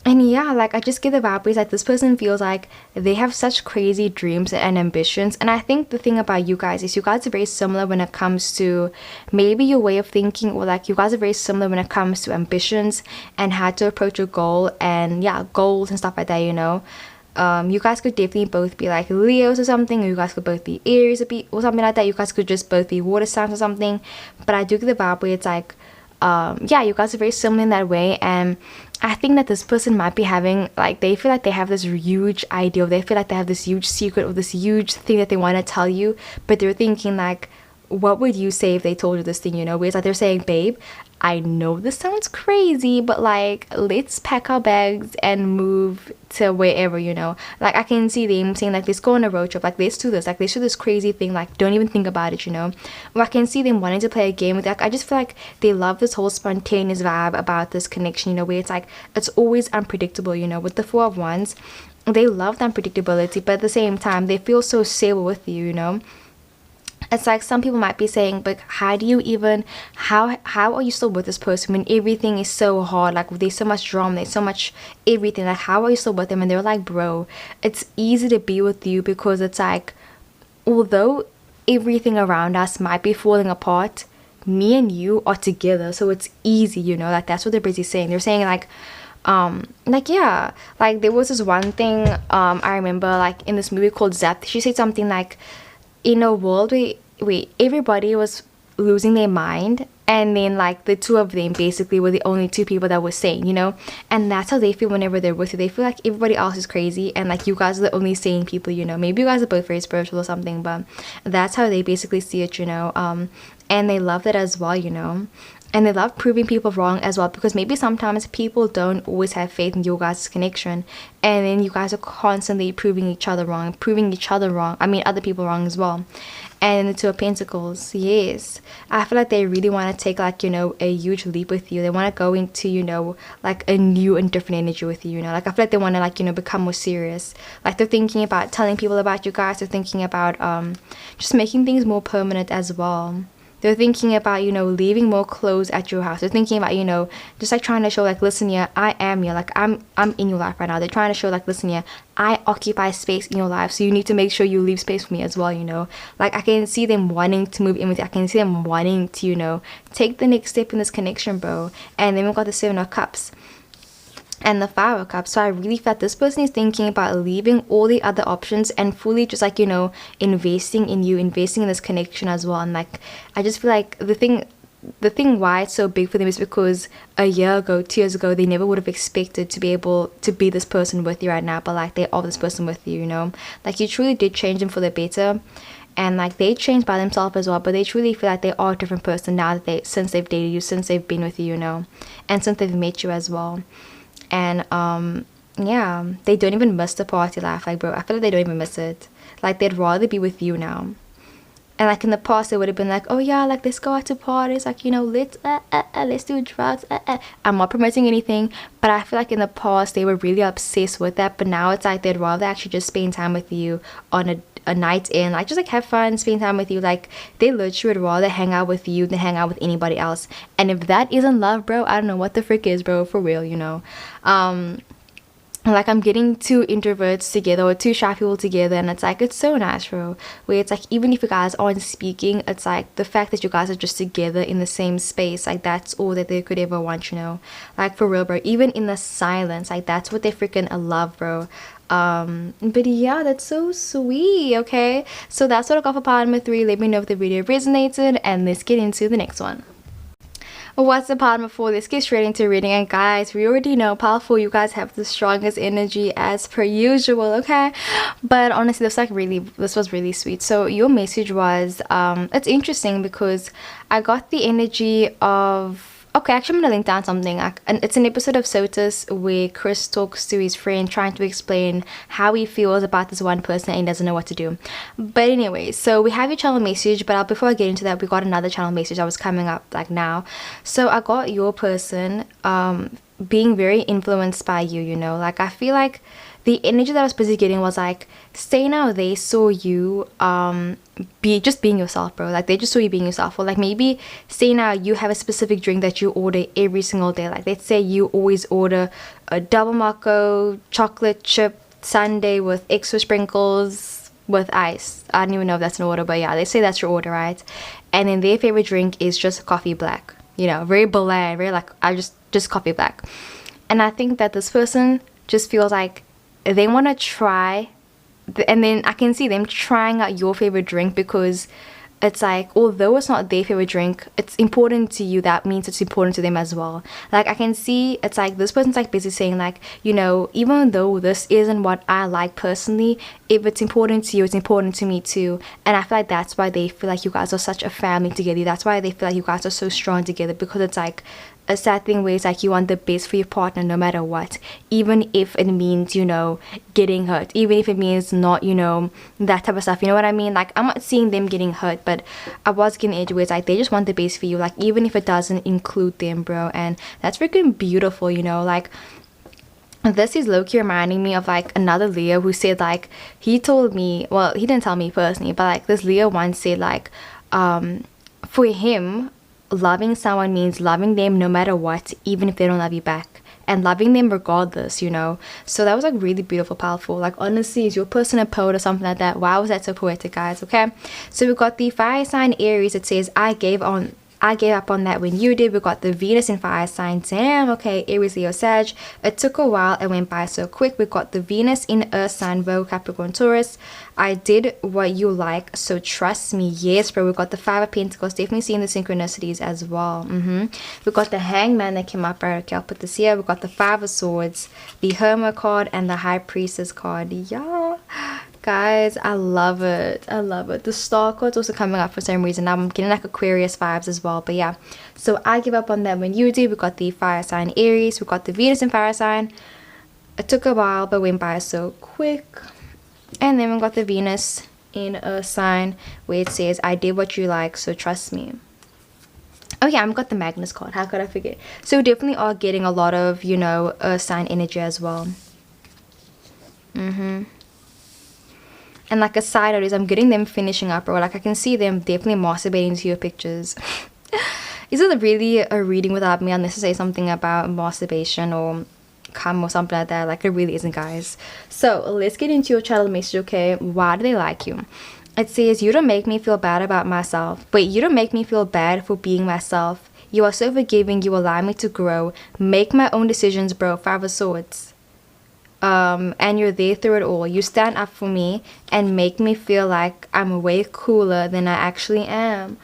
And yeah, like I just get the vibe where it's like this person feels like they have such crazy dreams and ambitions. And I think the thing about you guys is you guys are very similar when it comes to maybe your way of thinking, or like you guys are very similar when it comes to ambitions and how to approach a goal, and yeah, goals and stuff like that, you know. You guys could definitely both be like Leos or something, or you guys could both be Aries or something like that. You guys could just both be water signs or something. But I do get the vibe where it's like, yeah, you guys are very similar in that way. And I think that this person might be having, like, they feel like they have this huge idea, they feel like they have this huge secret or this huge thing that they want to tell you, but they're thinking like, what would you say if they told you this thing, you know? Where it's like they're saying, babe, I know this sounds crazy, but like, let's pack our bags and move to wherever, you know? Like, I can see them saying like, let's go on a road trip, like let's do this, like let's do this crazy thing, like don't even think about it, you know? Or I can see them wanting to play a game with, like, I just feel like they love this whole spontaneous vibe about this connection, you know, where it's like it's always unpredictable, you know? With the Four of Wands, they love the unpredictability, but at the same time they feel so stable with you, you know? It's like some people might be saying, but how do you even, how are you still with this person when everything is so hard, like there's so much drama, there's so much everything, like how are you still with them? And they're like, bro, it's easy to be with you because it's like, although everything around us might be falling apart, me and you are together, so it's easy, you know? Like that's what they're basically saying. They're saying like yeah, like there was this one thing I remember, like in this movie called Zap, she said something like, in a world where everybody was losing their mind, and then like the two of them basically were the only two people that were sane, you know? And that's how they feel whenever they're with you. They feel like everybody else is crazy and like you guys are the only sane people, you know? Maybe you guys are both very spiritual or something, but that's how they basically see it, you know? And they love that as well, you know? And they love proving people wrong as well, because maybe sometimes people don't always have faith in your guys' connection, and then you guys are constantly proving each other wrong, I mean other people wrong as well. And the Two of Pentacles, yes, I feel like they really want to take like, you know, a huge leap with you. They want to go into, you know, like a new and different energy with you, you know? Like I feel like they want to like, you know, become more serious. Like they're thinking about telling people about you guys. They're thinking about just making things more permanent as well. They're thinking about, you know, leaving more clothes at your house. They're thinking about, you know, just like trying to show like, listen, yeah, I am here. Like I'm in your life right now. They're trying to show like, listen, yeah, I occupy space in your life. So you need to make sure you leave space for me as well, you know. Like I can see them wanting to move in with you. I can see them wanting to, you know, take the next step in this connection, bro. And then we've got the Seven of Cups and the Five of Cups. So I really felt this person is thinking about leaving all the other options and fully just like, you know, investing in you, investing in this connection as well. And like I just feel like the thing why it's so big for them is because a year ago, 2 years ago, they never would have expected to be able to be this person with you right now, but like they are this person with you, you know? Like you truly did change them for the better. And like they changed by themselves as well, but they truly feel like they are a different person now that since they've dated you, since they've been with you, you know, and since they've met you as well. And yeah, they don't even miss the party life. Like bro, I feel like they don't even miss it. Like they'd rather be with you now. And like in the past, they would have been like, oh yeah, like let's go out to parties, like, you know, let's do drugs. I'm not promoting anything, but I feel like in the past they were really obsessed with that. But now it's like they'd rather actually just spend time with you on a night in, like just like have fun, spend time with you. Like they literally would rather hang out with you than hang out with anybody else. And if that isn't love, bro, I don't know what the frick is, bro, for real, you know. Like I'm getting two introverts together or two shy people together, and it's like it's so nice, bro, where it's like even if you guys aren't speaking, it's like the fact that you guys are just together in the same space, like that's all that they could ever want, you know. Like for real, bro, even in the silence, like that's what they freaking love, bro. But yeah, that's so sweet. Okay, so that's what I got for part number 3. Let me know if the video resonated, and let's get into the next one. What's the part before? Let's get straight into reading. And guys, we already know powerful, you guys have the strongest energy as per usual, okay? But honestly, this was really sweet. So your message was it's interesting because I got the energy of, okay, actually I'm gonna link down something, and it's an episode of Sotus where Chris talks to his friend trying to explain how he feels about this one person and he doesn't know what to do. But anyway, so we have your channel message, but before I get into that, we got another channel message that was coming up like now. So I got your person being very influenced by you, you know, like I feel like the energy that I was busy getting was like, say now they saw you being yourself, bro. Like they just saw you being yourself. Or like maybe say now you have a specific drink that you order every single day. Like let's say you always order a double macco chocolate chip sundae with extra sprinkles with ice. I don't even know if that's an order, but yeah, let's say that's your order, right? And then their favorite drink is just coffee black, you know, very bland, very like I just coffee black. And I think that this person just feels like they want to try, and then I can see them trying out your favorite drink because it's like, although it's not their favorite drink, it's important to you. That means it's important to them as well. Like I can see it's like this person's like basically saying like, you know, even though this isn't what I like personally, if it's important to you, it's important to me too. And I feel like that's why they feel like you guys are such a family together. That's why they feel like you guys are so strong together, because it's like a sad thing where it's like you want the best for your partner no matter what, even if it means, you know, getting hurt, even if it means not, you know, that type of stuff, you know what I mean? Like I'm not seeing them getting hurt, but I was getting the edge where it's like they just want the best for you, like even if it doesn't include them, bro. And that's freaking beautiful, you know. Like this is low-key reminding me of like another Leo who said like, he told me, well, he didn't tell me personally, but like this Leo once said like for him, loving someone means loving them no matter what, even if they don't love you back, and loving them regardless, you know. So that was like really beautiful, powerful. Like honestly, is your person a poet or something like that? Why was that so poetic, guys? Okay, so we got the fire sign Aries. It says I gave up on that when you did. We got the Venus in fire sign. Damn, okay, Aries, Leo, Sag. It took a while and went by so quick. We got the Venus in earth sign, Virgo, Capricorn, Taurus. I did what you like, so trust me. Yes, bro. We got the Five of Pentacles. Definitely seeing the synchronicities as well. We got the Hangman that came up, right? Okay, I'll put this here. We got the Five of Swords, the Hermit card, and the High Priestess card. Yeah, guys, I love it. I love it. The Star card's also coming up for some reason. I'm getting like Aquarius vibes as well. But yeah, so I give up on that when you did. We got the fire sign Aries. We got the Venus in fire sign. It took a while but went by so quick. And then we got the Venus in a sign where it says I did what you like, so trust me. Oh yeah, I've got the Magnus card. How could I forget? So we definitely are getting a lot of, you know, earth sign energy as well. And like a side note is I'm getting them finishing up, or like I can see them definitely masturbating to your pictures. Is it really a reading without me unless I say something about masturbation or cum or something like that? Like it really isn't, guys. So let's get into your channel message. Okay, why do they like you? It says you don't make me feel bad about myself. Wait, you don't make me feel bad for being myself. You are so forgiving. You allow me to grow, make my own decisions, bro. Five of Swords. And you're there through it all. You stand up for me and make me feel like I'm way cooler than I actually am.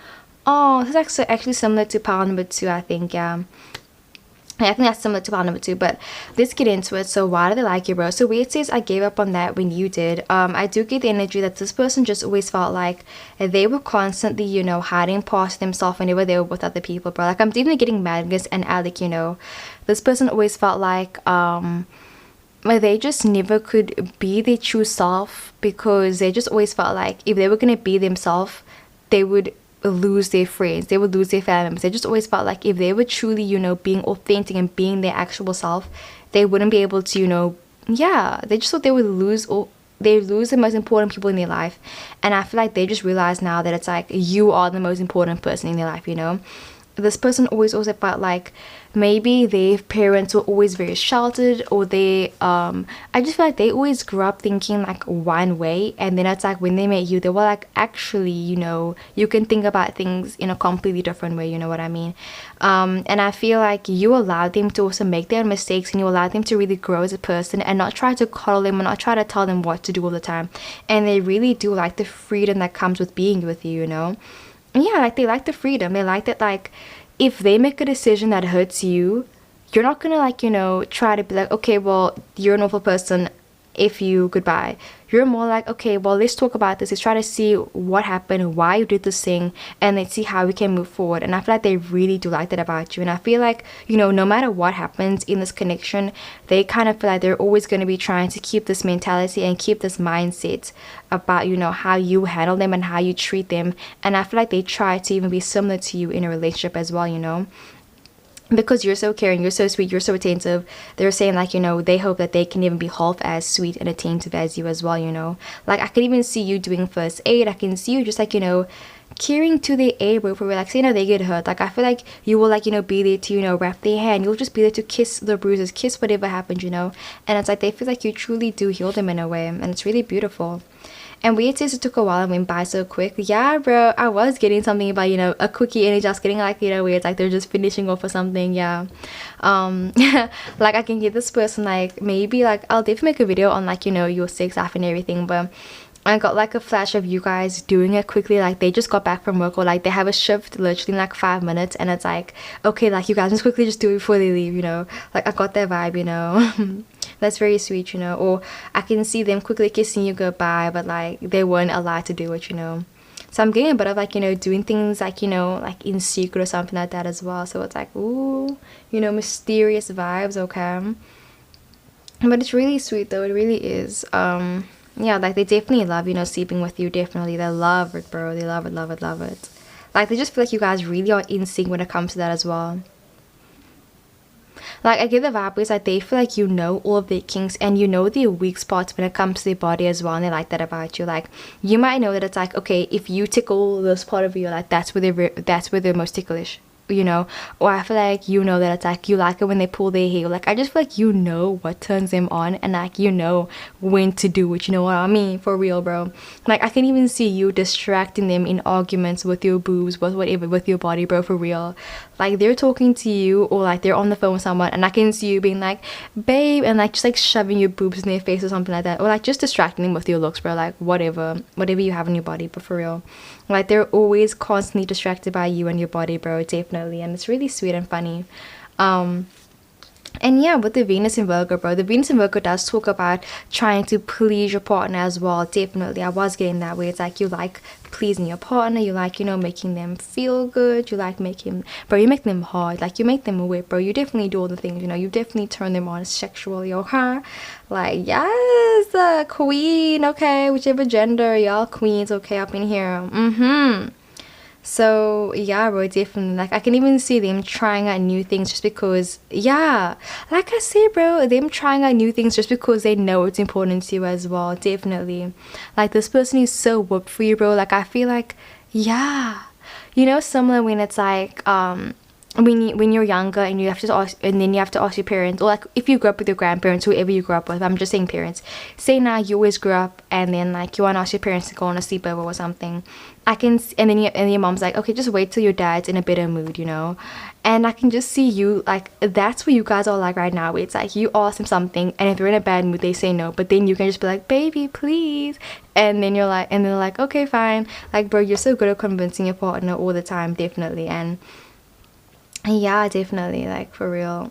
Oh, this is actually similar to pile number 2, I think. Yeah, I think that's similar to pile number 2, but let's get into it. So why do they like you, bro? So where it says I gave up on that when you did, I do get the energy that this person just always felt like they were constantly, you know, hiding past themselves whenever they were with other people, bro. Like I'm definitely getting Magnus and Alec, you know. This person always felt like they just never could be their true self, because they just always felt like if they were going to be themselves, they would lose their friends, they would lose their family members. They just always felt like if they were truly, you know, being authentic and being their actual self, they wouldn't be able to, you know, yeah, they just thought they would lose the most important people in their life. And I feel like they just realize now that it's like you are the most important person in their life, you know. This person always also felt like maybe their parents were always very sheltered, or they I just feel like they always grew up thinking like one way, and then it's like when they met you, they were like, actually, you know, you can think about things in a completely different way, you know what I mean? And I feel like you allowed them to also make their mistakes, and you allowed them to really grow as a person, and not try to coddle them or not try to tell them what to do all the time. And they really do like the freedom that comes with being with you, you know. Yeah, like they like the freedom. They like that, like if they make a decision that hurts you, you're not gonna like, you know, try to be like, okay, well, you're an awful person, if you goodbye. You're more like, okay, well, let's talk about this. Let's try to see what happened, why you did this thing, and let's see how we can move forward. And I feel like they really do like that about you. And I feel like, you know, no matter what happens in this connection, they kind of feel like they're always going to be trying to keep this mentality and keep this mindset about, you know, how you handle them and how you treat them. And I feel like they try to even be similar to you in a relationship as well, you know, because you're so caring, you're so sweet, you're so attentive. They're saying like, you know, they hope that they can even be half as sweet and attentive as you as well, you know. Like I can even see you doing first aid. I can see you just like, you know, caring to their aid, bro, for real. Like say, you know, they get hurt, like I feel like you will like, you know, be there to, you know, wrap their hand. You'll just be there to kiss the bruises, kiss whatever happened, you know. And it's like they feel like you truly do heal them in a way, and it's really beautiful. And weird says it took a while and went by so quick. Yeah, bro, I was getting something about, you know, a quickie, and it just getting like, you know, weird, like they're just finishing off or something. Yeah. Like I can get this person like maybe like I'll definitely make a video on like, you know, your sex life and everything, but I got like a flash of you guys doing it quickly, like they just got back from work, or like they have a shift literally in like 5 minutes, and it's like, okay, like you guys just quickly just do it before they leave, you know. Like I got that vibe, you know. That's very sweet, you know. Or I can see them quickly kissing you goodbye, but like they weren't allowed to do it, you know. So I'm getting a bit of like, you know, doing things like, you know, like in secret or something like that as well. So it's like, ooh, you know, mysterious vibes, okay. But it's really sweet though, it really is. Yeah, like they definitely love, you know, sleeping with you. Definitely, they love it, bro. They love it, love it, love it. Like they just feel like you guys really are in sync when it comes to that as well. Like I get the vibe is like they feel like you know all of their kinks and you know their weak spots when it comes to their body as well, and they like that about you. Like you might know that it's like, okay, if you tickle this part of you, like that's where they're most ticklish, you know. Or I feel like you know that it's like you like it when they pull their hair. Like I just feel like you know what turns them on, and like you know when to do it, you know what I mean, for real, bro. Like I can even see you distracting them in arguments with your boobs, with whatever, with your body, bro, for real. Like they're talking to you, or like they're on the phone with someone, and I can see you being like, babe, and like just like shoving your boobs in their face or something like that, or like just distracting them with your looks, bro. Like whatever you have in your body, but for real, like they're always constantly distracted by you and your body, bro. Definitely. And it's really sweet and funny. And yeah, with the Venus in Virgo, bro, the Venus in Virgo does talk about trying to please your partner as well. Definitely, I was getting that way. It's like you like pleasing your partner, you like, you know, making them feel good, you like making, bro, you make them hard, like you make them wet, bro. You definitely do all the things, you know, you definitely turn them on sexually, okay? Like, yes, queen, okay, whichever gender, y'all queens, okay, up in here. So yeah, bro, definitely. Like I can even see them trying out new things just because, yeah, like I said, bro, them trying out new things just because they know it's important to you as well. Definitely. Like this person is so whooped for you, bro. Like I feel like, yeah, you know, similar when it's like when you're younger and you have to ask, and then you have to ask your parents, or like if you grew up with your grandparents, whoever you grew up with, I'm just saying parents, say now you always grew up and then like you want to ask your parents to go on a sleepover or something, I can, and then your mom's like, okay, just wait till your dad's in a better mood, you know. And I can just see you, like that's what you guys are like right now. It's like you ask them something, and if they're in a bad mood they say no, but then you can just be like, baby, please, and then you're like, and they're like, okay, fine. Like, bro, you're so good at convincing your partner all the time. Definitely. And yeah, definitely, like for real.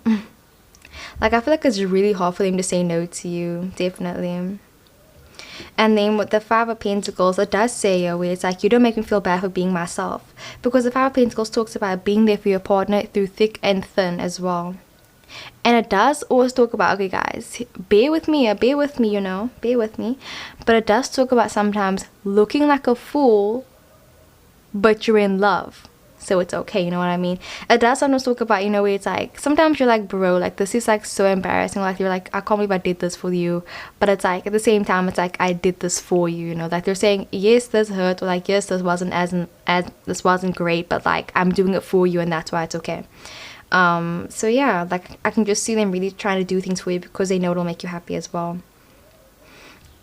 Like I feel like it's really hard for them to say no to you. Definitely. And then with the Five of Pentacles, it does say where it's like, you don't make me feel bad for being myself, because the Five of Pentacles talks about being there for your partner through thick and thin as well. And it does always talk about, okay guys, bear with me, you know, bear with me, but it does talk about sometimes looking like a fool but you're in love, so it's okay, you know what I mean. It does sometimes talk about, you know, where it's like sometimes you're like, bro, like this is like so embarrassing, like you're like, I can't believe I did this for you, but it's like at the same time it's like I did this for you, you know. Like they're saying, yes, this hurt, or like, yes, this wasn't as this wasn't great, but like I'm doing it for you and that's why it's okay. So yeah, like I can just see them really trying to do things for you because they know it'll make you happy as well.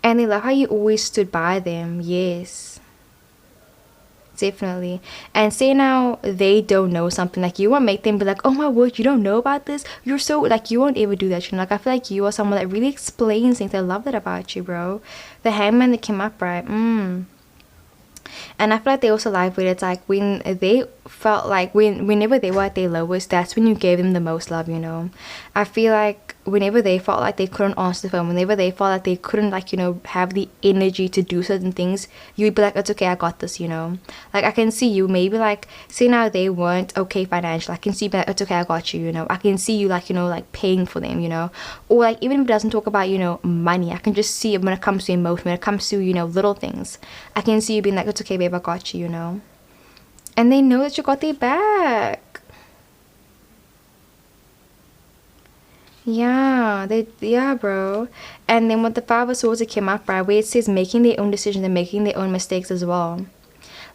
And they love how you always stood by them. Yes, definitely. And say now they don't know something, like you won't make them be like, oh my word, you don't know about this, you're so, like you won't ever do that, you know. Like I feel like you are someone that really explains things. I love that about you, bro. The Hangman that came up, right? And And I feel like they also like when it's like when they felt like whenever they were at their lowest, that's when you gave them the most love, you know. I feel like whenever they felt like they couldn't answer the phone, whenever they felt like they couldn't, like, you know, have the energy to do certain things, you'd be like, it's okay, I got this, you know. Like, I can see you maybe like, say now they weren't okay financially, I can see you be like, it's okay, I got you, you know. I can see you, like, you know, like paying for them, you know. Or like, even if it doesn't talk about, you know, money, I can just see it when it comes to emotion, when it comes to, you know, little things. I can see you being like, it's okay, babe, I got you, you know. And they know that you got their back. Yeah, bro. And then with the Five of Swords, it came up, right, where it says making their own decisions and making their own mistakes as well.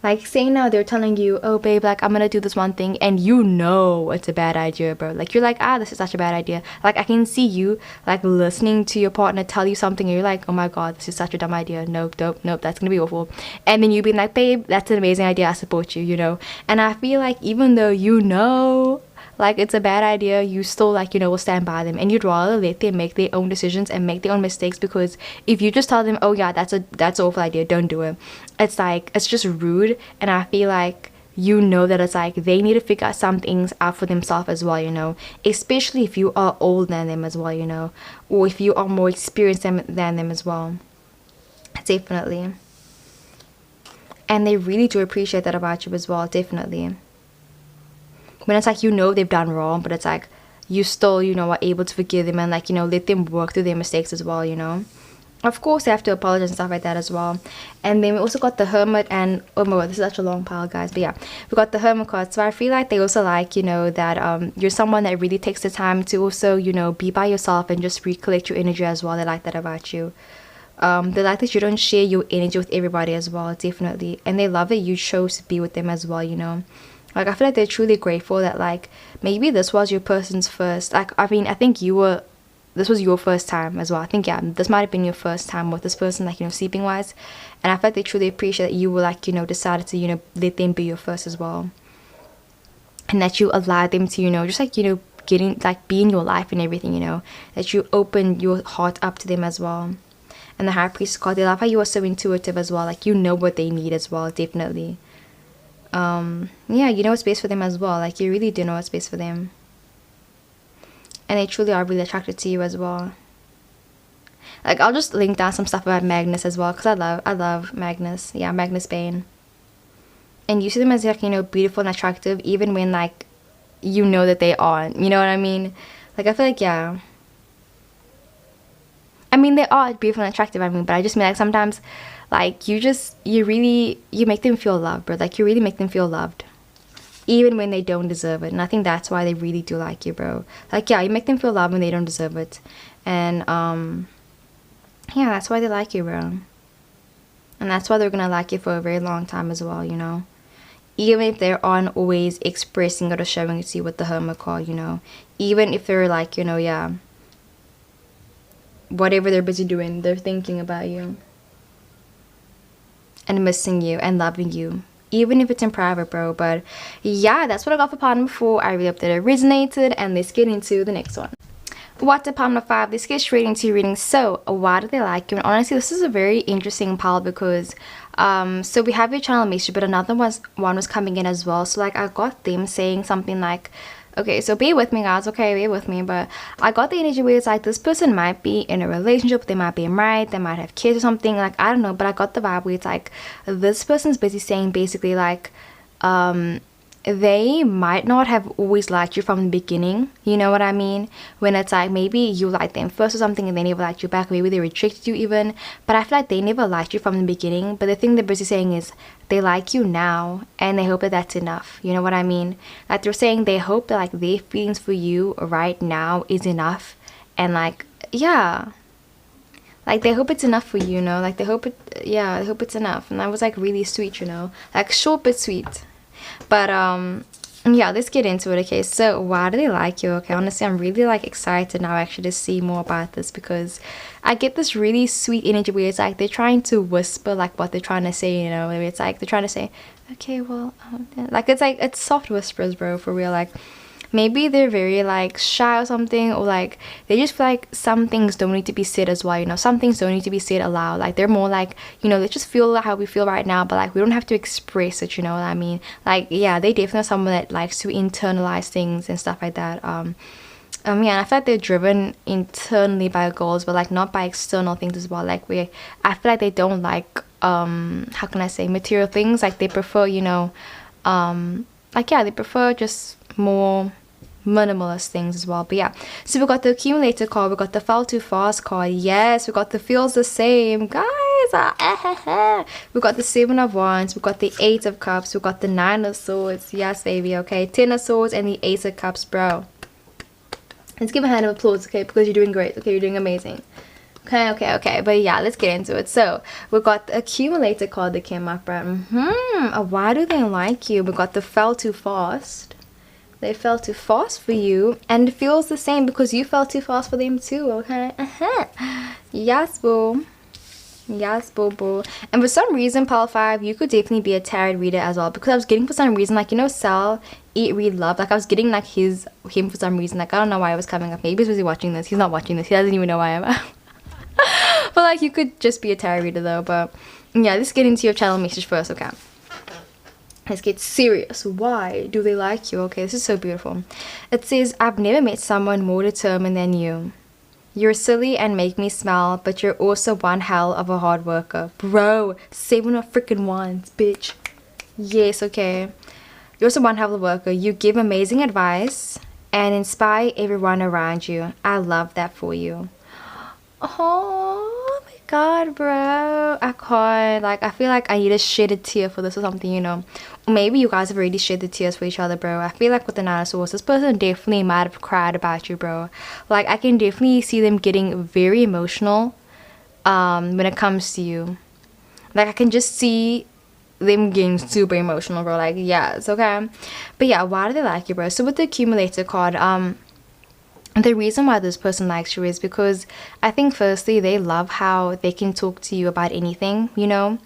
Like, say now they're telling you, oh babe, like, I'm gonna do this one thing, and you know it's a bad idea, bro. Like, you're like, this is such a bad idea. Like, I can see you like listening to your partner tell you something, and you're like, oh my god, this is such a dumb idea. Nope, that's gonna be awful. And then you being like, babe, that's an amazing idea, I support you, you know. And I feel like even though you know like it's a bad idea, you still, like, you know, will stand by them, and you'd rather let them make their own decisions and make their own mistakes. Because if you just tell them, oh yeah, that's an awful idea, don't do it, it's like, it's just rude. And I feel like you know that it's like they need to figure out some things out for themselves as well, you know, especially if you are older than them as well, you know, or if you are more experienced than them as well. Definitely. And they really do appreciate that about you as well, definitely. When it's like, you know, they've done wrong, but it's like you still, you know, are able to forgive them and, like, you know, let them work through their mistakes as well, you know. Of course they have to apologize and stuff like that as well. And then we also got the Hermit, and oh my god, this is such a long pile, guys, but yeah, we got the Hermit card. So I feel like they also like, you know, that you're someone that really takes the time to also, you know, be by yourself and just recollect your energy as well. They like that about you. They like that you don't share your energy with everybody as well, definitely. And they love that you chose to be with them as well, you know. Like, I feel like they're truly grateful that, like, maybe this was your person's first, like, I mean, I think this was your first time as well. I think, yeah, this might have been your first time with this person, like, you know, sleeping wise. And I feel like they truly appreciate that you were, like, you know, decided to, you know, let them be your first as well. And that you allowed them to, you know, just, like, you know, getting, like, be in your life and everything, you know. That you opened your heart up to them as well. And the High Priestess card, they love how you are so intuitive as well. Like, you know what they need as well, definitely. Yeah, you know what's best for them as well. Like, you really do know what's best for them. And they truly are really attracted to you as well. Like, I'll just link down some stuff about Magnus as well, because I love Magnus. Yeah, Magnus Bane. And you see them as, like, you know, beautiful and attractive, even when, like, you know that they aren't. You know what I mean? Like, I feel like, yeah, I mean, they are beautiful and attractive, I mean, but I just mean, like, sometimes, like, you make them feel loved, bro. Like, you really make them feel loved, even when they don't deserve it. And I think that's why they really do like you, bro. Like, yeah, you make them feel loved when they don't deserve it. And yeah, that's why they like you, bro. And that's why they're gonna like you for a very long time as well, you know. Even if they aren't always expressing it or showing it to you with the Hermit card, you know. Even if they're, like, you know, yeah, whatever they're busy doing, they're thinking about you and missing you and loving you, even if it's in private, bro. But yeah, that's what I got for part number 4. I really hope that it resonated, and let's get into the next one. What's up, part number 5? Let's get straight into reading. So why do they like you? And honestly, this is a very interesting pile because so we have your channel message, but another one was coming in as well. So, like, I got them saying something like, okay, so bear with me, guys, okay, bear with me, but I got the energy where it's like this person might be in a relationship, they might be married, they might have kids or something, like, I don't know, but I got the vibe where it's like this person's busy saying basically, like, they might not have always liked you from the beginning, you know what I mean? When it's like maybe you liked them first or something and they never liked you back, maybe they rejected you even, but I feel like they never liked you from the beginning. But the thing they're busy saying is they like you now and they hope that that's enough, you know what I mean? Like, they're saying they hope that, like, their feelings for you right now is enough, and, like, yeah, like, they hope it's enough for you, you know? Like, they hope it's enough. And that was, like, really sweet, you know? Like, short but sweet. But yeah, let's get into it. Okay, so why do they like you? Okay, honestly, I'm really, like, excited now actually to see more about this, because I get this really sweet energy where it's like they're trying to whisper, like, what they're trying to say, you know? Maybe it's like they're trying to say, okay, well, like, it's like, it's soft whispers, bro, for real. Like, maybe they're very like shy or something, or like they just feel like some things don't need to be said as well, you know, some things don't need to be said aloud. Like they're more like, you know, they just feel how we feel right now, but like we don't have to express it, you know what I mean? Like yeah, they definitely are someone that likes to internalize things and stuff like that. Yeah, and I feel like they're driven internally by goals, but like not by external things as well. Like I feel like they don't like how can I say, material things. Like they prefer, you know, like yeah, they prefer just more minimalist things as well. But yeah, so we got the accumulator card, we got the fell too fast card, yes, we got the feels the same, guys. We got the 7 of wands, we got the 8 of cups, we got the 9 of swords, yes baby, okay, 10 of swords and the 8 of cups, bro. Let's give a hand of applause, okay, because you're doing great, okay, you're doing amazing. Okay, but yeah, let's get into it. So we got the accumulator card that came up, right? Why do they like you? We got the fell too fast. They fell too fast for you, and it feels the same because you fell too fast for them too, okay? Yes, boo. Yes, boo. And for some reason, Pile 5, you could definitely be a tarot reader as well, because I was getting, for some reason, like, you know, Sal, Eat, Read, Love, like I was getting like him for some reason. Like I don't know why it was coming up. Maybe he's busy watching this. He's not watching this. He doesn't even know why I am. But like you could just be a tarot reader though. But yeah, let's get into your channel message first, okay? Let's get serious. Why do they like you? Okay, this is so beautiful. It says, I've never met someone more determined than you. You're silly and make me smile, but you're also one hell of a hard worker. Bro, 7 of freaking wands, bitch. Yes, okay. You're also one hell of a worker. You give amazing advice and inspire everyone around you. I love that for you. Oh my god, bro. I can't. Like, I feel like I need to shed a tear for this or something, you know. Or maybe you guys have already shed the tears for each other, bro. I feel like with the 9 of swords, this person definitely might have cried about you, bro. Like, I can definitely see them getting very emotional when it comes to you. Like, I can just see them getting super emotional, bro. Like, yeah, it's okay. But yeah, why do they like you, bro? So with the accumulator card, the reason why this person likes you is because I think firstly they love how they can talk to you about anything, you know.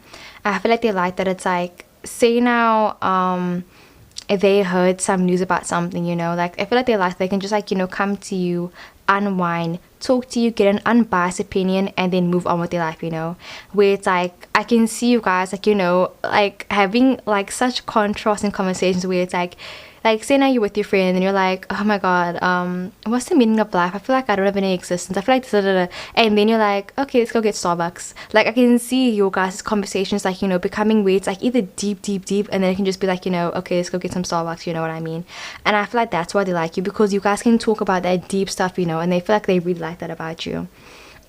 I feel like they like that. It's like, say now if they heard some news about something, you know, like I feel like they can just like, you know, come to you, unwind, talk to you, get an unbiased opinion, and then move on with their life, you know. Where it's like I can see you guys, like, you know, like having like such contrasting conversations where it's like say now you're with your friend and you're like, oh my god, what's the meaning of life? I feel like I don't have any existence. I feel like this, and then you're like, okay, let's go get Starbucks. Like I can see your guys' conversations like, you know, becoming where it's like either deep, and then it can just be like, you know, okay, let's go get some Starbucks, you know what I mean? And I feel like that's why they like you, because you guys can talk about that deep stuff, you know, and they feel like they really like that about you.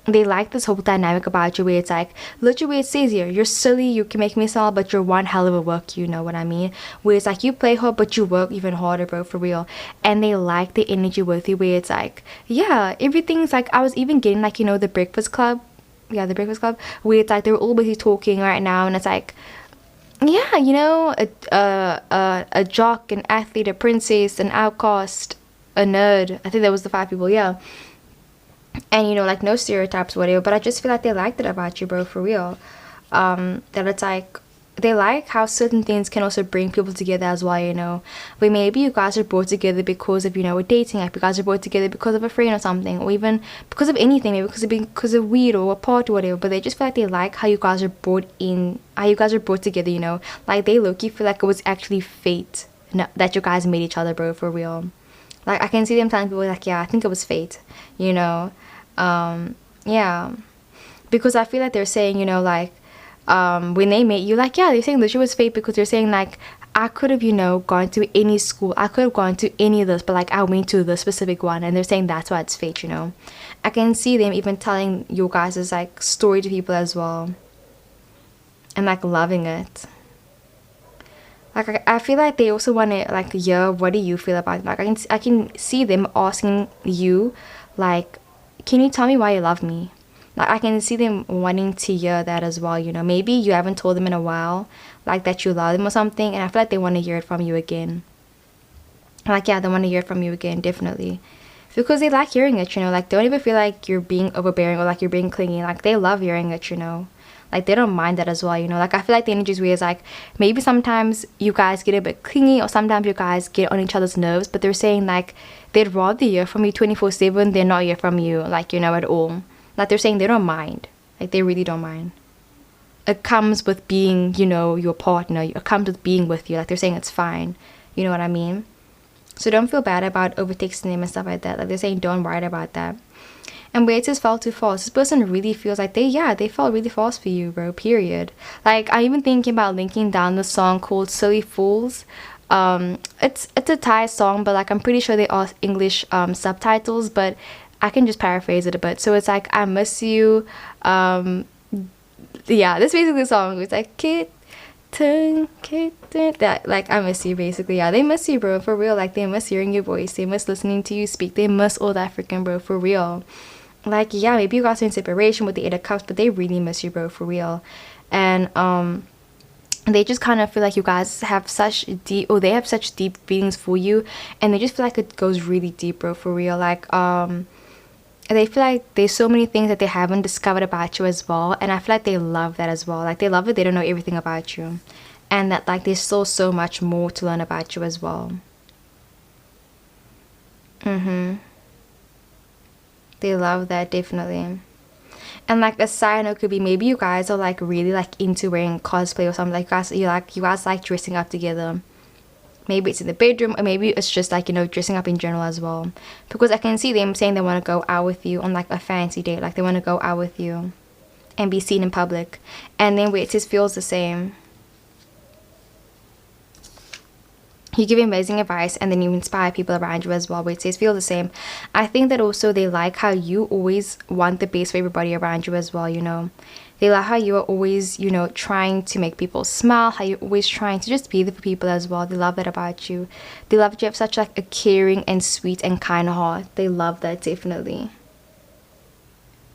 They like this whole dynamic about you where it's like literally it says here, you're silly, you can make me smile, but you're one hell of a work, you know what I mean? Where it's like you play hard but you work even harder, bro, for real. And they like the energy with you where it's like, yeah, everything's like, I was even getting like, you know, the Breakfast Club, where it's like they're all busy talking right now, and it's like, yeah, you know, a jock, an athlete, a princess, an outcast, a nerd. I think that was the 5 people, yeah. And you know, like no stereotypes, whatever, but I just feel like they like that about you, bro, for real. That it's like they like how certain things can also bring people together as well, you know. Where maybe you guys are brought together because of, you know, a dating app, you guys are brought together because of a friend or something, or even because of anything, maybe because of weed or a party or whatever. But they just feel like they like how you guys are brought together, you know. Like they low-key feel like it was actually fate that you guys made each other, bro, for real. Like I can see them telling people like, yeah, I think it was fate, you know. Yeah, because I feel like they're saying, you know, like when they met you, like, yeah, they're saying that it was fate, because they're saying like, I could have, you know, gone to any school, I could have gone to any of this, but like I went to the specific one, and they're saying that's why it's fate, you know. I can see them even telling you guys' like story to people as well, and like loving it. Like I feel like they also want to like, yeah, what do you feel about it? Like I can see them asking you like, can you tell me why you love me? Like I can see them wanting to hear that as well, you know. Maybe you haven't told them in a while like that you love them or something, and I feel like they want to hear it from you again. Like, yeah, they want to hear it from you again, definitely, because they like hearing it, you know. Like don't even feel like you're being overbearing or like you're being clingy. Like they love hearing it, you know. Like they don't mind that as well, you know. Like I feel like the energy is weird. It's like maybe sometimes you guys get a bit clingy, or sometimes you guys get on each other's nerves, but they're saying like they'd rather hear from you 24/7 than not hear from you, like, you know, at all. Like they're saying they don't mind. Like they really don't mind. It comes with being, you know, your partner. It comes with being with you. Like they're saying it's fine. You know what I mean? So don't feel bad about overtexting them and stuff like that. Like they're saying don't worry about that. And where it says fell too fast, this person really feels like they fell really fast for you, bro, period. Like I even thinking about linking down the song called Silly Fools. It's a Thai song, but like I'm pretty sure they are English subtitles, but I can just paraphrase it a bit. So it's like I miss you. Yeah, this basically the song. It's like that, like I miss you basically. Yeah, they miss you, bro, for real. Like they miss hearing your voice, they miss listening to you speak, they miss all that freaking, bro, for real. Like yeah, maybe you guys are in separation with the 8 of Cups, but they really miss you, bro, for real. And they just kind of feel like you guys have such deep, or they have such deep feelings for you, and they just feel like it goes really deep, bro, for real. Like they feel like there's so many things that they haven't discovered about you as well, and I feel like they love that as well. Like they love that they don't know everything about you, and that like there's still so much more to learn about you as well. They love that, definitely. And like a side note could be maybe you guys are like really like into wearing cosplay or something. Like you guys like dressing up together. Maybe it's in the bedroom, or maybe it's just like, you know, dressing up in general as well. Because I can see them saying they want to go out with you on like a fancy date. Like they want to go out with you and be seen in public. And then where it says feels the same, you give amazing advice, and then you inspire people around you as well, where it says feel the same. I think that also they like how you always want the best for everybody around you as well, you know. They like how you are always, you know, trying to make people smile, how you're always trying to just be there for people as well. They love that about you. They love that you have such like a caring and sweet and kind heart. They love that, definitely.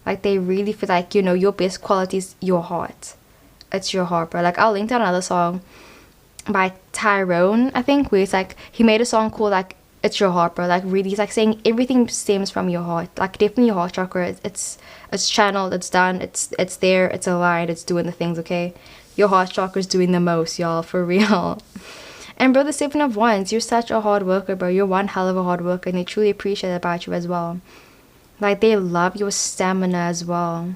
Like they really feel like, you know, your best quality is your heart. It's your heart, bro. Like I'll link down another song by Tyrone, I think, where it's like he made a song called like It's Your Heart, bro. Like really, he's like saying everything stems from your heart. Like definitely your heart chakra. It's channeled, it's done, it's there, it's aligned, it's doing the things, okay? Your heart chakra is doing the most, y'all, for real. And bro, the 7 of Wands, you're such a hard worker, bro. You're one hell of a hard worker, and they truly appreciate that about you as well. Like they love your stamina as well.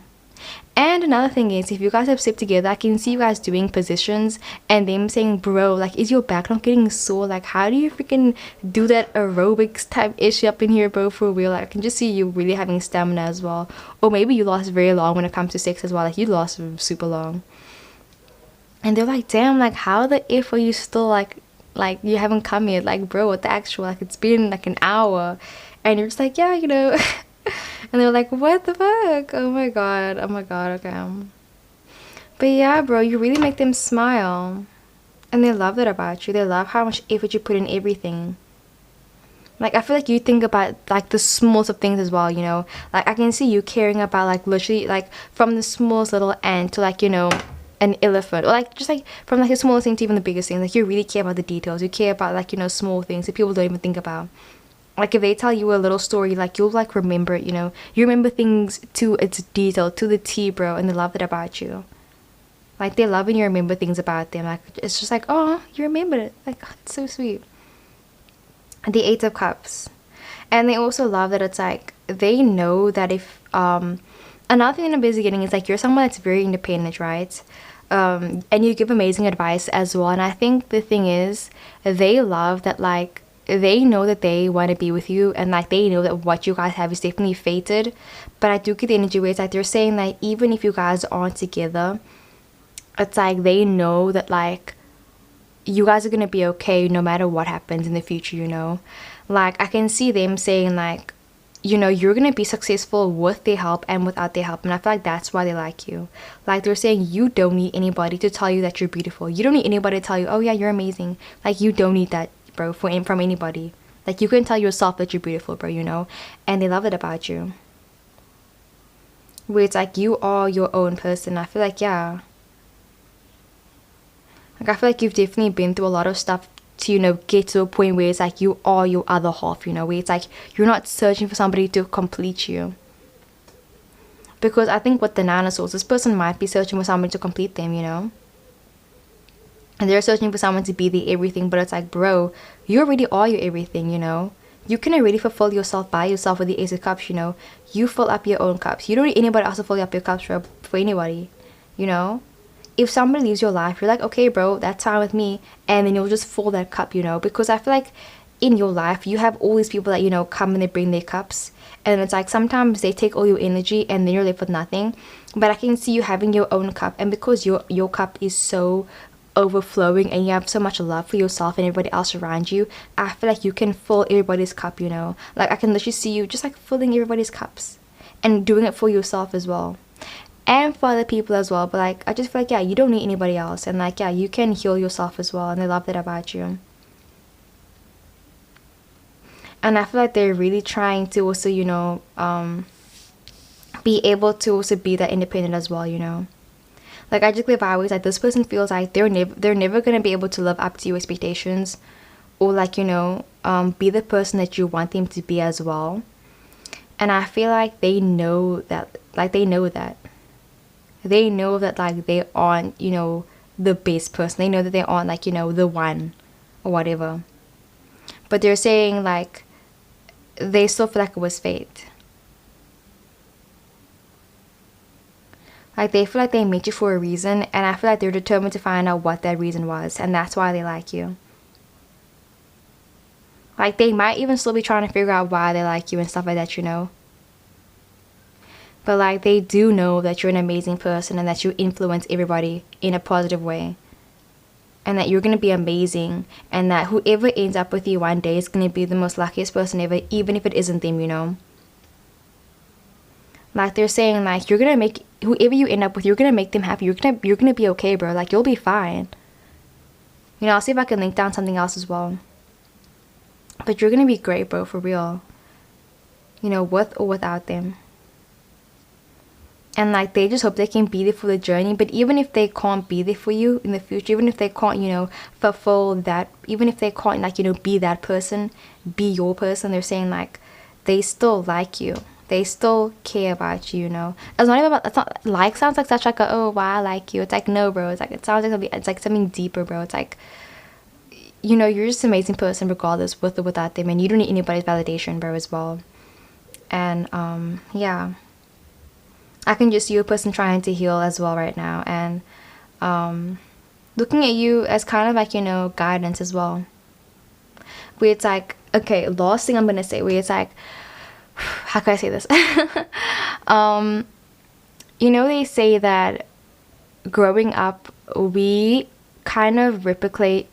And another thing is, if you guys have slept together, I can see you guys doing positions and them saying, bro, like, is your back not getting sore? Like, how do you freaking do that aerobics type issue up in here, bro, for real? Like, I can just see you really having stamina as well. Or maybe you lost very long when it comes to sex as well. Like, you lost super long. And they're like, damn, like, how the F are you still, like you haven't come yet? Like, bro, what the actual? Like, it's been, like, an hour. And you're just like, yeah, you know... And they're like, what the fuck? Oh my god, okay. But yeah, bro, you really make them smile. And they love that about you. They love how much effort you put in everything. Like, I feel like you think about, like, the smallest of things as well, you know? Like, I can see you caring about, like, literally, like, from the smallest little ant to, like, you know, an elephant. Or, like, just, like, from, like, the smallest thing to even the biggest thing. Like, you really care about the details. You care about, like, you know, small things that people don't even think about. Like if they tell you a little story, like you'll like remember it, you know. You remember things to its detail, to the T, bro, and they love it about you. Like they love when you remember things about them. Like it's just like, oh, you remembered it. Like it's so sweet. The 8 of Cups. And they also love that it's like they know that if another thing I'm busy getting is like you're someone that's very independent, right? And you give amazing advice as well. And I think the thing is they love that like they know that they want to be with you, and like they know that what you guys have is definitely fated. But I do get the energy where it's like they're saying that even if you guys aren't together, it's like they know that like you guys are gonna be okay no matter what happens in the future, you know. Like I can see them saying like, you know, you're gonna be successful with their help and without their help. And I feel like that's why they like you. Like they're saying you don't need anybody to tell you that you're beautiful. You don't need anybody to tell you, oh yeah, you're amazing. Like you don't need that, bro, from anybody. Like you can tell yourself that you're beautiful, bro, you know. And they love it about you, where it's like you are your own person. I feel like, yeah, like I feel like you've definitely been through a lot of stuff to, you know, get to a point where it's like you are your other half, you know, where it's like you're not searching for somebody to complete you. Because I think with the Nine of Swords, this person might be searching for someone to complete them, you know. And they're searching for someone to be the everything, but it's like, bro, you already are your everything, you know. You can already fulfill yourself by yourself with the Ace of Cups, you know. You fill up your own cups. You don't need anybody else to fill up your cups for anybody, you know. If somebody leaves your life, you're like, okay, bro, that's fine with me. And then you'll just fill that cup, you know. Because I feel like in your life, you have all these people that, you know, come and they bring their cups. And it's like sometimes they take all your energy and then you're left with nothing. But I can see you having your own cup. And because your cup is so overflowing and you have so much love for yourself and everybody else around you, I feel like you can fill everybody's cup, you know. Like I can literally see you just like filling everybody's cups and doing it for yourself as well and for other people as well. But like I just feel like, yeah, you don't need anybody else, and like, yeah, you can heal yourself as well, and I love that about you. And I feel like they're really trying to also, you know, be able to also be that independent as well, you know. Like I just live always like this person feels like they're never gonna be able to live up to your expectations, or like, you know, be the person that you want them to be as well. And I feel like they know that, like they know that like they aren't, you know, the best person. They know that they aren't like, you know, the one or whatever. But they're saying like they still feel like it was fate. Like they feel like they met you for a reason, and I feel like they're determined to find out what that reason was, and that's why they like you. Like they might even still be trying to figure out why they like you and stuff like that, you know. But like they do know that you're an amazing person and that you influence everybody in a positive way. And that you're going to be amazing, and that whoever ends up with you one day is going to be the most luckiest person ever, even if it isn't them, you know. Like they're saying like you're going to make whoever you end up with, you're going to make them happy. You're going to be okay, bro. Like you'll be fine. You know, I'll see if I can link down something else as well. But you're going to be great, bro, for real. You know, with or without them. And like they just hope they can be there for the journey. But even if they can't be there for you in the future, even if they can't, you know, fulfill that, even if they can't like, you know, be that person, be your person, they're saying like they still like you. They still care about you, you know. It's not even about, it's not, like sounds like such like a, oh, why I like you. It's like, no, bro. It's like, it sounds like, it's like something deeper, bro. It's like, you know, you're just an amazing person regardless, with or without them. And you don't need anybody's validation, bro, as well. And, yeah. I can just see a person trying to heal as well right now. And, looking at you as kind of like, you know, guidance as well. Where it's like, okay, last thing I'm going to say, where it's like, how can I say this? You know, they say that growing up, we kind of replicate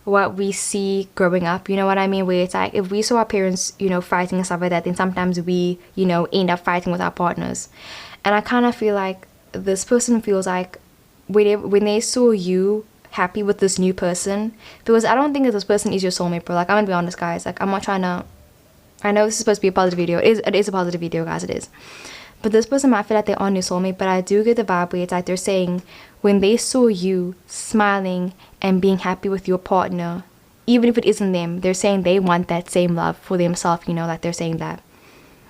what we see growing up, you know what I mean? Where it's like, if we saw our parents, you know, fighting and stuff like that, then sometimes we, you know, end up fighting with our partners. And I kind of feel like this person feels like when they saw you happy with this new person, because I don't think that this person is your soulmate, bro. Like, I'm gonna be honest, guys. Like, I'm not trying to, I know this is supposed to be a positive video. It is a positive video, guys. It is. But this person might feel like they're on your soulmate, but I do get the vibe where it's like they're saying when they saw you smiling and being happy with your partner, even if it isn't them, they're saying they want that same love for themselves, you know, like they're saying that.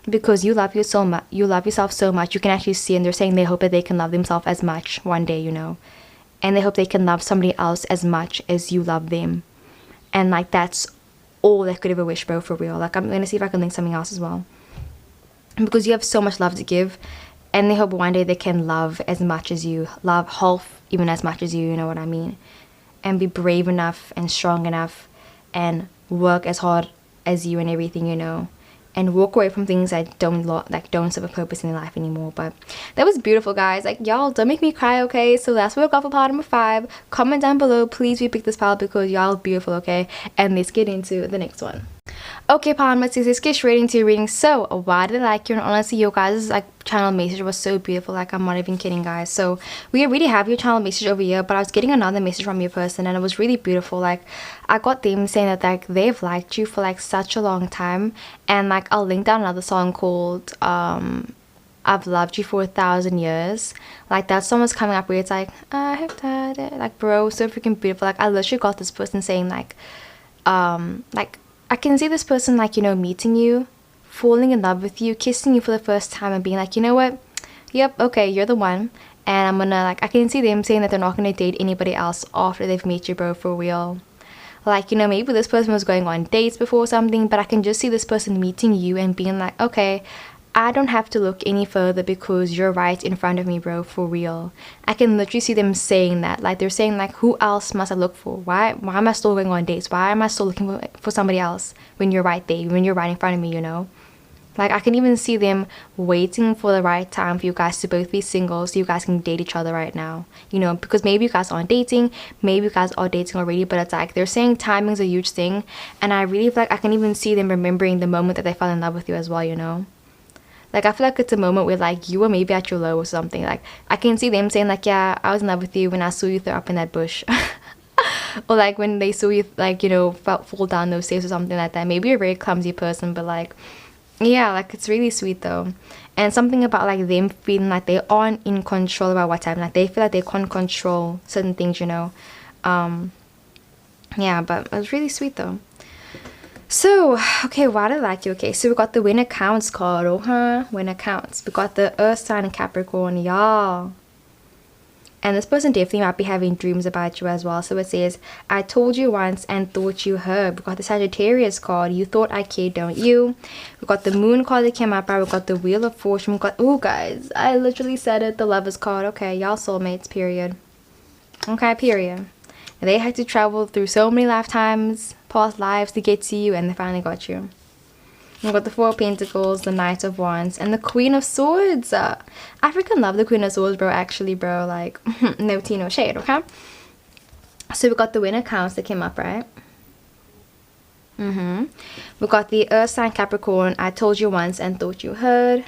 Because you love yourself so much, you can actually see, and they're saying they hope that they can love themselves as much one day, you know. And they hope they can love somebody else as much as you love them. And like that's all they could ever wish, bro, for real. Like I'm gonna see if I can link something else as well. Because you have so much love to give, and they hope one day they can love as much as you, love half even as much as you know what I mean, and be brave enough and strong enough and work as hard as you and everything, you know, and walk away from things that don't serve a purpose in your life anymore. But that was beautiful, guys. Like, y'all don't make me cry, okay? So that's what I got for pile number 5. Comment down below, please repick this pile, because y'all are beautiful, okay? And let's get into the next one. Okay, pile number 6, let's get straight into your reading. So why did I like you? And honestly, your guys' like channel message was so beautiful. Like, I'm not even kidding, guys. So we already have your channel message over here, but I was getting another message from your person, and it was really beautiful. Like, I got them saying that like they've liked you for like such a long time, and like I'll link down another song called I've loved you for 1,000 years. Like, that song was coming up where it's like, I have died it. Like, bro, so freaking beautiful. Like, I literally got this person saying like I can see this person like, you know, meeting you falling in love with you, kissing you for the first time and being like, you know what, yep, okay, you're the one. And I'm gonna, like, I can see them saying that they're not gonna date anybody else after they've met you, bro, for real. Like, you know, maybe this person was going on dates before or something, but I can just see this person meeting you and being like, okay, I don't have to look any further because you're right in front of me, bro, for real. I can literally see them saying that. Like, they're saying, like, who else must I look for? Why am I still going on dates? Why am I still looking for somebody else when you're right there, when you're right in front of me, you know? Like, I can even see them waiting for the right time for you guys to both be single so you guys can date each other right now. You know, because maybe you guys aren't dating, maybe you guys are dating already, but it's like they're saying timing's a huge thing. And I really feel like I can even see them remembering the moment that they fell in love with you as well, you know? Like, I feel like it's a moment where, like, you were maybe at your low or something. Like, I can see them saying, like, yeah, I was in love with you when I saw you throw up in that bush. Or, like, when they saw you, like, you know, fall down those stairs or something like that. Maybe you're a very clumsy person, but, like, yeah, like, it's really sweet, though. And something about, like, them feeling like they aren't in control about what's happening. Like, they feel like they can't control certain things, you know. Yeah, but it was really sweet, though. So, okay, why do I like you? Okay, so we got the When Accounts card, When Accounts. We got the Earth sign and Capricorn, y'all. And this person definitely might be having dreams about you as well. So it says, I told you once and thought you heard. We got the Sagittarius card, you thought I cared, don't you? We got the Moon card that came up, right? We got the Wheel of Fortune. We got, oh guys, I literally said it, the Lovers card. Okay, y'all soulmates, period. Okay, period. They had to travel through so many lifetimes, past lives to get to you, and they finally got you. We've got the Four of Pentacles, the Knight of Wands, and the Queen of Swords. I freaking love the Queen of Swords, bro, actually, bro. Like, no tea, no shade, okay? So we got the When Accounts that came up, right? We got the Earth sign Capricorn, I told you once and thought you heard.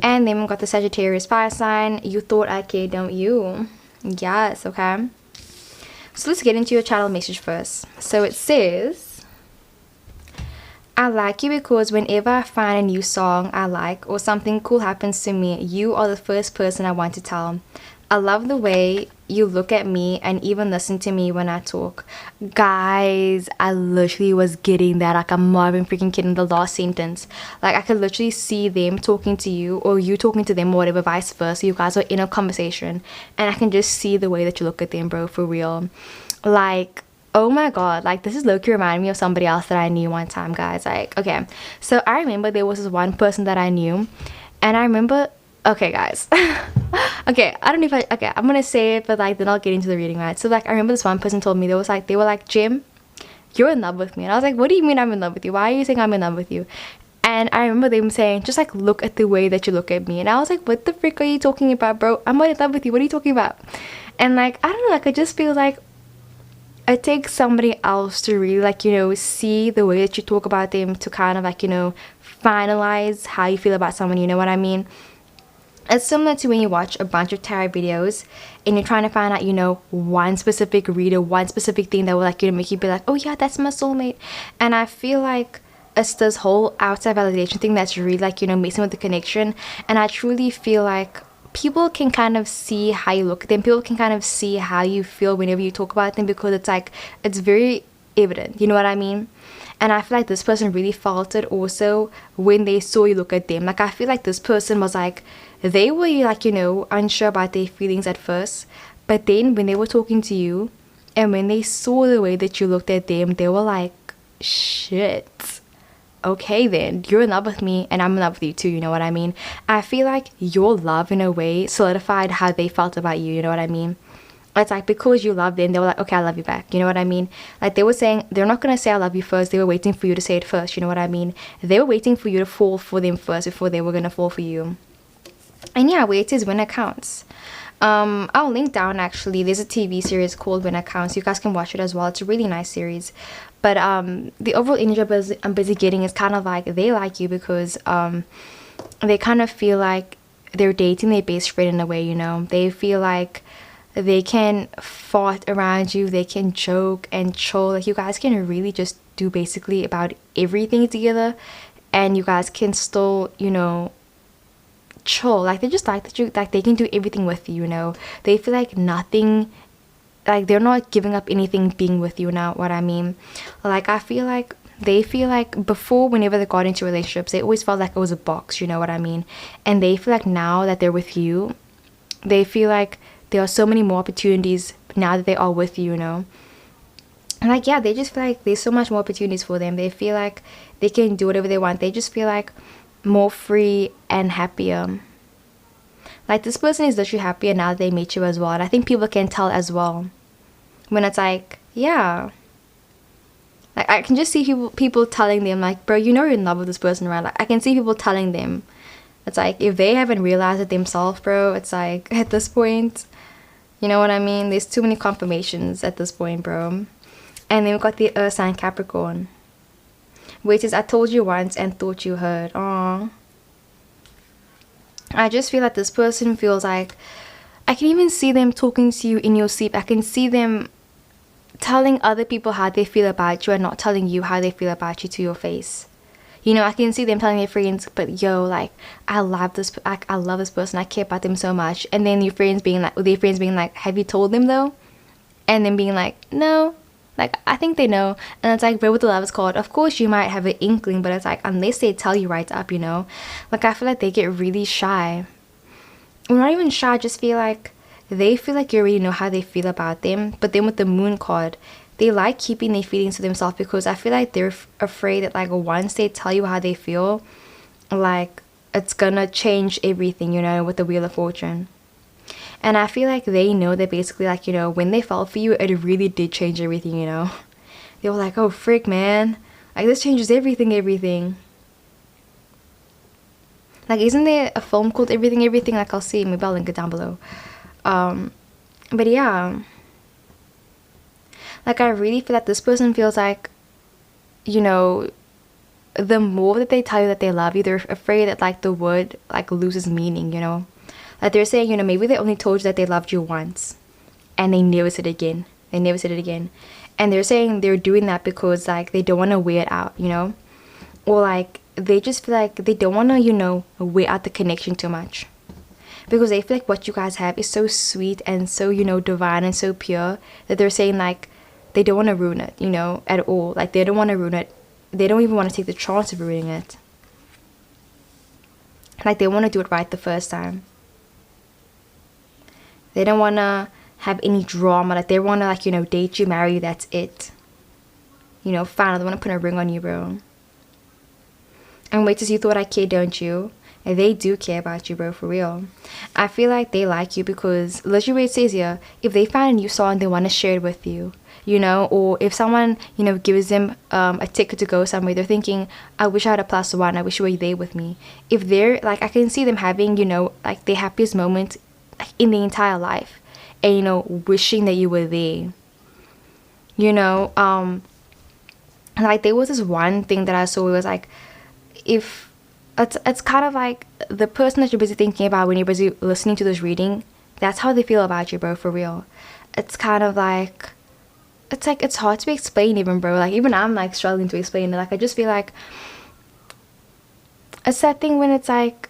And then we got the Sagittarius fire sign, you thought I cared, don't you? Yes, okay? So let's get into your channel message first. So it says, I like you because whenever I find a new song I like or something cool happens to me, you are the first person I want to tell. I love the way you look at me and even listen to me when I talk. Guys, I literally was getting that. Like, I'm not even freaking kidding. The last sentence, like, I could literally see them talking to you or you talking to them or whatever, vice versa. You guys are in a conversation and I can just see the way that you look at them, bro, for real. Like, oh my god, like, this is low-key reminding me of somebody else that I knew one time, guys. Like, okay, so I remember there was this one person that I knew, and I remember, okay guys, okay, I don't know if okay, I'm gonna say it, but like, then I'll get into the reading, right? So like, I remember this one person told me, they were like, Jim, you're in love with me. And I was like, what do you mean I'm in love with you? Why are you saying I'm in love with you? And I remember them saying, just like, look at the way that you look at me. And I was like, what the frick are you talking about, bro? I'm not in love with you. What are you talking about? And like, I don't know, like, I just feel like it takes somebody else to really, like, you know, see the way that you talk about them to kind of, like, you know, finalize how you feel about someone, you know what I mean? It's similar to when you watch a bunch of tarot videos and you're trying to find out, you know, one specific reader, one specific thing that will, like, you know, make you be like, oh yeah, that's my soulmate. And I feel like it's this whole outside validation thing that's really, like, you know, messing with the connection. And I truly feel like people can kind of see how you look at them. People can kind of see how you feel whenever you talk about them, because it's like, it's very evident, you know what I mean? And I feel like this person really felt it also when they saw you look at them. Like, I feel like this person was like, they were, like, you know, unsure about their feelings at first, but then when they were talking to you and when they saw the way that you looked at them, they were like, shit, okay then, you're in love with me and I'm in love with you too, you know what I mean? I feel like your love in a way solidified how they felt about you, you know what I mean? It's like, because you love them, they were like, okay, I love you back, you know what I mean? Like, they were saying, they're not gonna say I love you first, they were waiting for you to say it first, you know what I mean? They were waiting for you to fall for them first before they were gonna fall for you. And yeah, wait is When Accounts. I'll link down, actually, there's a TV series called When Accounts. You guys can watch it as well. It's a really nice series. But the overall energy I'm busy getting is kind of like, they like you because they kind of feel like they're dating their best friend in a way, you know? They feel like they can fart around you, they can joke and chill. Like, you guys can really just do basically about everything together, and you guys can still, you know, chill. Like, they just like that you, like, they can do everything with you, you know? They feel like nothing, like, they're not giving up anything being with you, now what I mean? Like, I feel like they feel like before, whenever they got into relationships, they always felt like it was a box, you know what I mean? And they feel like now that they're with you, they feel like there are so many more opportunities now that they are with you, you know? And like, yeah, they just feel like there's so much more opportunities for them. They feel like they can do whatever they want. They just feel like more free and happier. Like, this person is literally happier now that they meet you as well. And I think people can tell as well. When it's like, yeah. Like, I can just see people telling them, like, bro, you know you're in love with this person, right? Like, I can see people telling them. It's like, if they haven't realized it themselves, bro, it's like, at this point, you know what I mean? There's too many confirmations at this point, bro. And then we got the Earth sign Capricorn, which is I told you once and thought you heard. Aww. I just feel like this person feels like, I can even see them talking to you in your sleep. I can see them telling other people how they feel about you and not telling you how they feel about you to your face. You know, I can see them telling their friends, but yo, like, I love this person, I care about them so much. And then their friends being like, have you told them though? And then being like, no. Like, I think they know. And it's like, bro, with the Lovers card, of course you might have an inkling, but it's like, unless they tell you right up, you know? Like, I feel like they get really shy. Or not even shy, I just feel like they feel like you already know how they feel about them. But then with the Moon card, they like keeping their feelings to themselves, because I feel like they're afraid that, like, once they tell you how they feel, like, it's gonna change everything, you know, with the Wheel of Fortune. And I feel like they know that basically, like, you know, when they fell for you, it really did change everything, you know. They were like, oh, frick, man. Like, this changes everything. Like, isn't there a film called Everything? Like, I'll see. Maybe I'll link it down below. But yeah. Like, I really feel like this person feels like, you know, the more that they tell you that they love you, they're afraid that, like, the word, like, loses meaning, you know. Like, they're saying, you know, maybe they only told you that they loved you once, and they never said it again. And they're saying they're doing that because, like, they don't want to wear it out, you know. Or, like, they just feel like they don't want to, you know, wear out the connection too much. Because they feel like what you guys have is so sweet and so, you know, divine and so pure, that they're saying, like, they don't want to ruin it, you know, at all. Like, they don't want to ruin it. They don't even want to take the chance of ruining it. Like, they want to do it right the first time. They don't want to have any drama. Like, they want to, like, you know, date you, marry you, that's it. You know, finally, they want to put a ring on you, bro. And wait till you thought I cared, don't you? And they do care about you, bro, for real. I feel like they like you because, literally what it says here, if they find a new song, they want to share it with you. You know, or if someone, you know, gives them a ticket to go somewhere, they're thinking, I wish I had a +1, I wish you were there with me. If they're, like, I can see them having, you know, like, their happiest moment in the entire life, and, you know, wishing that you were there, you know. Like, there was this one thing that I saw. It was like, if it's kind of like the person that you're busy thinking about when you're busy listening to this reading, that's how they feel about you, bro, for real. It's kind of like, it's hard to explain even, bro. Like, even I'm, like, struggling to explain it. Like, I just feel like it's that thing when it's like,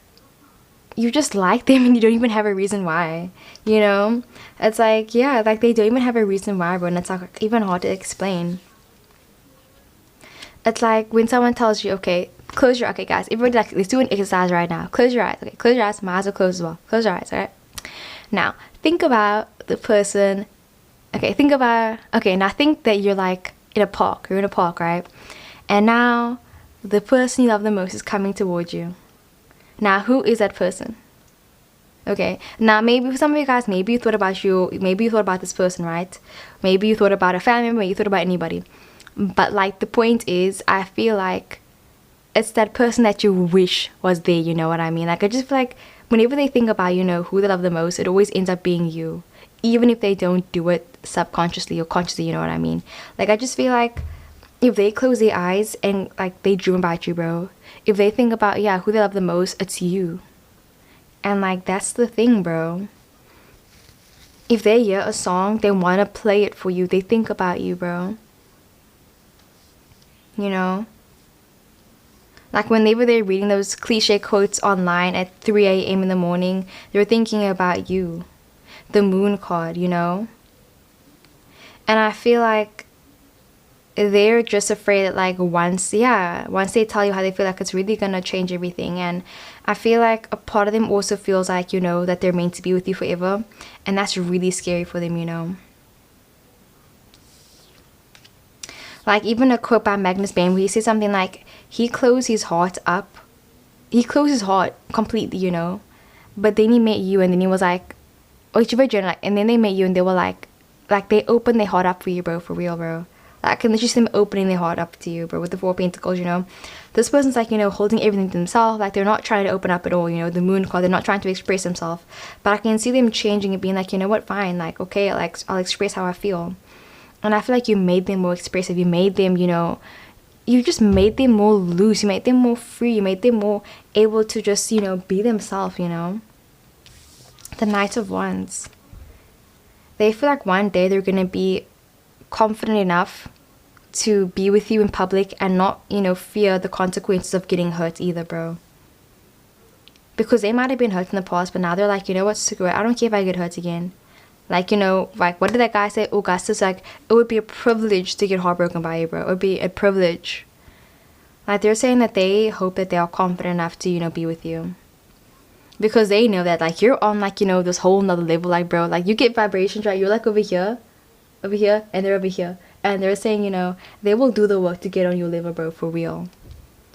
you just like them and you don't even have a reason why, you know. It's like, yeah, like, they don't even have a reason why, bro, and it's, like, even hard to explain. It's like when someone tells you, okay, close your, okay, guys, everybody, like, let's do an exercise right now. Close your eyes. Okay, close your eyes. My eyes are closed as well. Close your eyes. All right, now think about the person. Okay, now think that you're, like, in a park. You're in a park, right? And now the person you love the most is coming towards you. Now, who is that person? Okay, now maybe for some of you guys, maybe you thought about this person, right? Maybe you thought about a family member, maybe you thought about anybody. But, like, the point is, I feel like it's that person that you wish was there, you know what I mean? Like, I just feel like whenever they think about, you know, who they love the most, it always ends up being you. Even if they don't do it subconsciously or consciously, you know what I mean? Like, I just feel like if they close their eyes and, like, they dream about you, bro, if they think about, yeah, who they love the most, it's you. And, like, that's the thing, bro. If they hear a song, they want to play it for you. They think about you, bro. You know? Like, whenever they're reading those cliche quotes online at 3 a.m. in the morning, they're thinking about you. The Moon card, you know? And I feel like they're just afraid that like once they tell you how they feel, like it's really gonna change everything. And I feel like a part of them also feels like, you know, that they're meant to be with you forever, and that's really scary for them, you know. Like even a quote by Magnus Bain where he says something like, he closed his heart up, he closed his heart completely, you know, but then he met you, and then he was like, oh, it's very general, like, and then they met you and they were like they opened their heart up for you, bro, for real, bro. Like, I can literally see them opening their heart up to you, bro, with the 4 of Pentacles, you know. This person's like, you know, holding everything to themselves. Like, they're not trying to open up at all, you know. The Moon card, they're not trying to express themselves. But I can see them changing and being like, you know what, fine. Like, okay, like, I'll express how I feel. And I feel like you made them more expressive. You made them, you know, you just made them more loose. You made them more free. You made them more able to just, you know, be themselves, you know. The Knight of Wands. They feel like one day they're going to be confident enough to be with you in public and not, you know, fear the consequences of getting hurt either, bro. Because they might have been hurt in the past, but now they're like, you know what, screw it, I don't care if I get hurt again. Like, you know, like, what did that guy say? Augustus, like, it would be a privilege to get heartbroken by you, bro. It would be a privilege. Like, they're saying that they hope that they are confident enough to, you know, be with you. Because they know that, like, you're on, like, you know, this whole nother level, like, bro. Like, you get vibrations, right? You're, like, over here, and they're over here. And they're saying, you know, they will do the work to get on your level, bro, for real.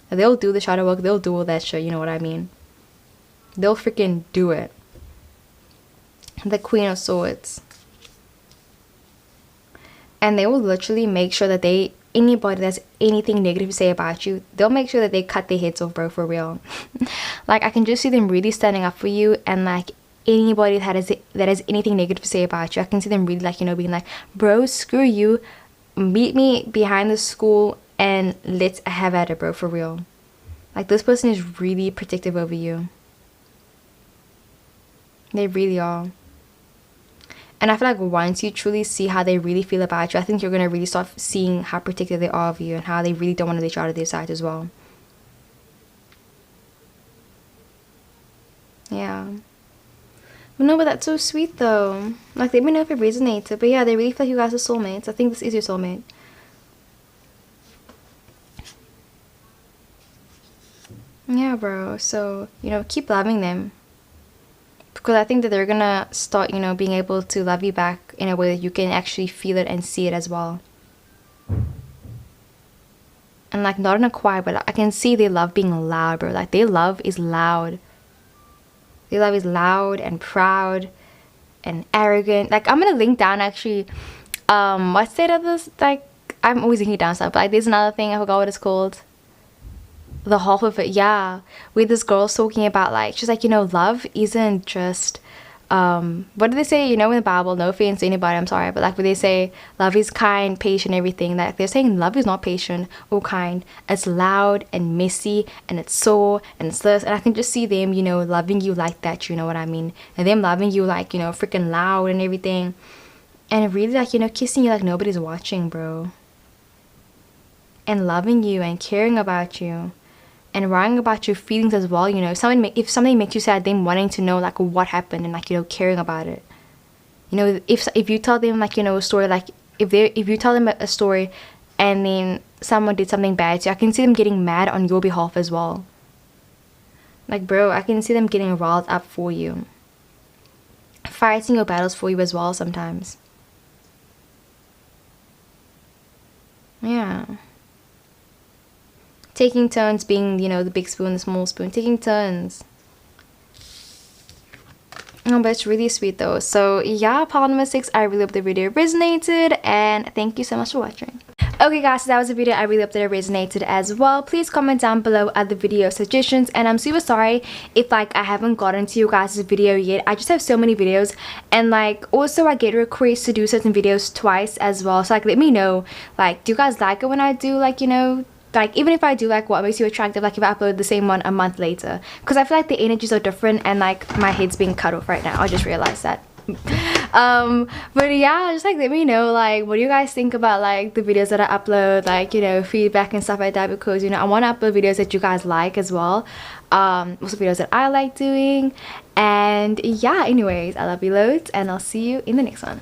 They'll do the shadow work. They'll do all that shit, you know what I mean? They'll freaking do it. The Queen of Swords. And they will literally make sure that anybody that's anything negative to say about you, they'll make sure that they cut their heads off, bro, for real. Like, I can just see them really standing up for you, and like anybody that has anything negative to say about you, I can see them really, like, you know, being like, bro, screw you, meet me behind the school and let's have at it, bro, for real. Like, this person is really protective over you. They really are. And I feel like once you truly see how they really feel about you, I think you're going to really start seeing how protective they are of you and how they really don't want to let you out of their sight as well. Yeah. But no, but that's so sweet though. Like, let me know if it resonated. But yeah, they really feel like you guys are soulmates. I think this is your soulmate. Yeah, bro. So, you know, keep loving them. Because I think that they're gonna start, you know, being able to love you back in a way that you can actually feel it and see it as well. And like, not in a quiet, but I can see their love being loud, bro. Like, their love is loud. Their love is loud and proud and arrogant. Like, I'm gonna link down actually, what's that other, like, I'm always linking down stuff, but like, there's another thing, I forgot what it's called. The half of it, yeah, where this girl's talking about, like, she's like, you know, love isn't just what do they say, you know, in the Bible, no offense to anybody, I'm sorry, but like, when they say love is kind, patient, everything, like, they're saying love is not patient or kind. It's loud and messy, and it's sore, and it's this. And I can just see them, you know, loving you like that, you know what I mean, and them loving you like, you know, freaking loud and everything, and really, like, you know, kissing you like nobody's watching, bro, and loving you and caring about you and worrying about your feelings as well, you know. If something makes you sad, them wanting to know, like, what happened, and like, you know, caring about it. You know, if you tell them, like, you know, a story, like, if you tell them a story and then someone did something bad to you, I can see them getting mad on your behalf as well. Like, bro, I can see them getting riled up for you, fighting your battles for you as well sometimes. Yeah. Taking turns being, you know, the big spoon, the small spoon. Taking turns. Oh, but it's really sweet though. So yeah, pile number 6, I really hope the video resonated, and thank you so much for watching. Okay guys, so that was the video. I really hope that it resonated as well. Please comment down below other video suggestions, and I'm super sorry if like I haven't gotten to you guys' video yet. I just have so many videos, and like also I get requests to do certain videos twice as well. So like, let me know, like, do you guys like it when I do, like, you know, like, even if I do like what makes you attractive, like if I upload the same one a month later, because I feel like the energies are different, and like my head's being cut off right now. I just realized that. But yeah, just like let me know, like, what do you guys think about like the videos that I upload, like, you know, feedback and stuff like that, because, you know, I want to upload videos that you guys like as well, also videos that I like doing. And yeah, anyways, I love you loads, and I'll see you in the next one.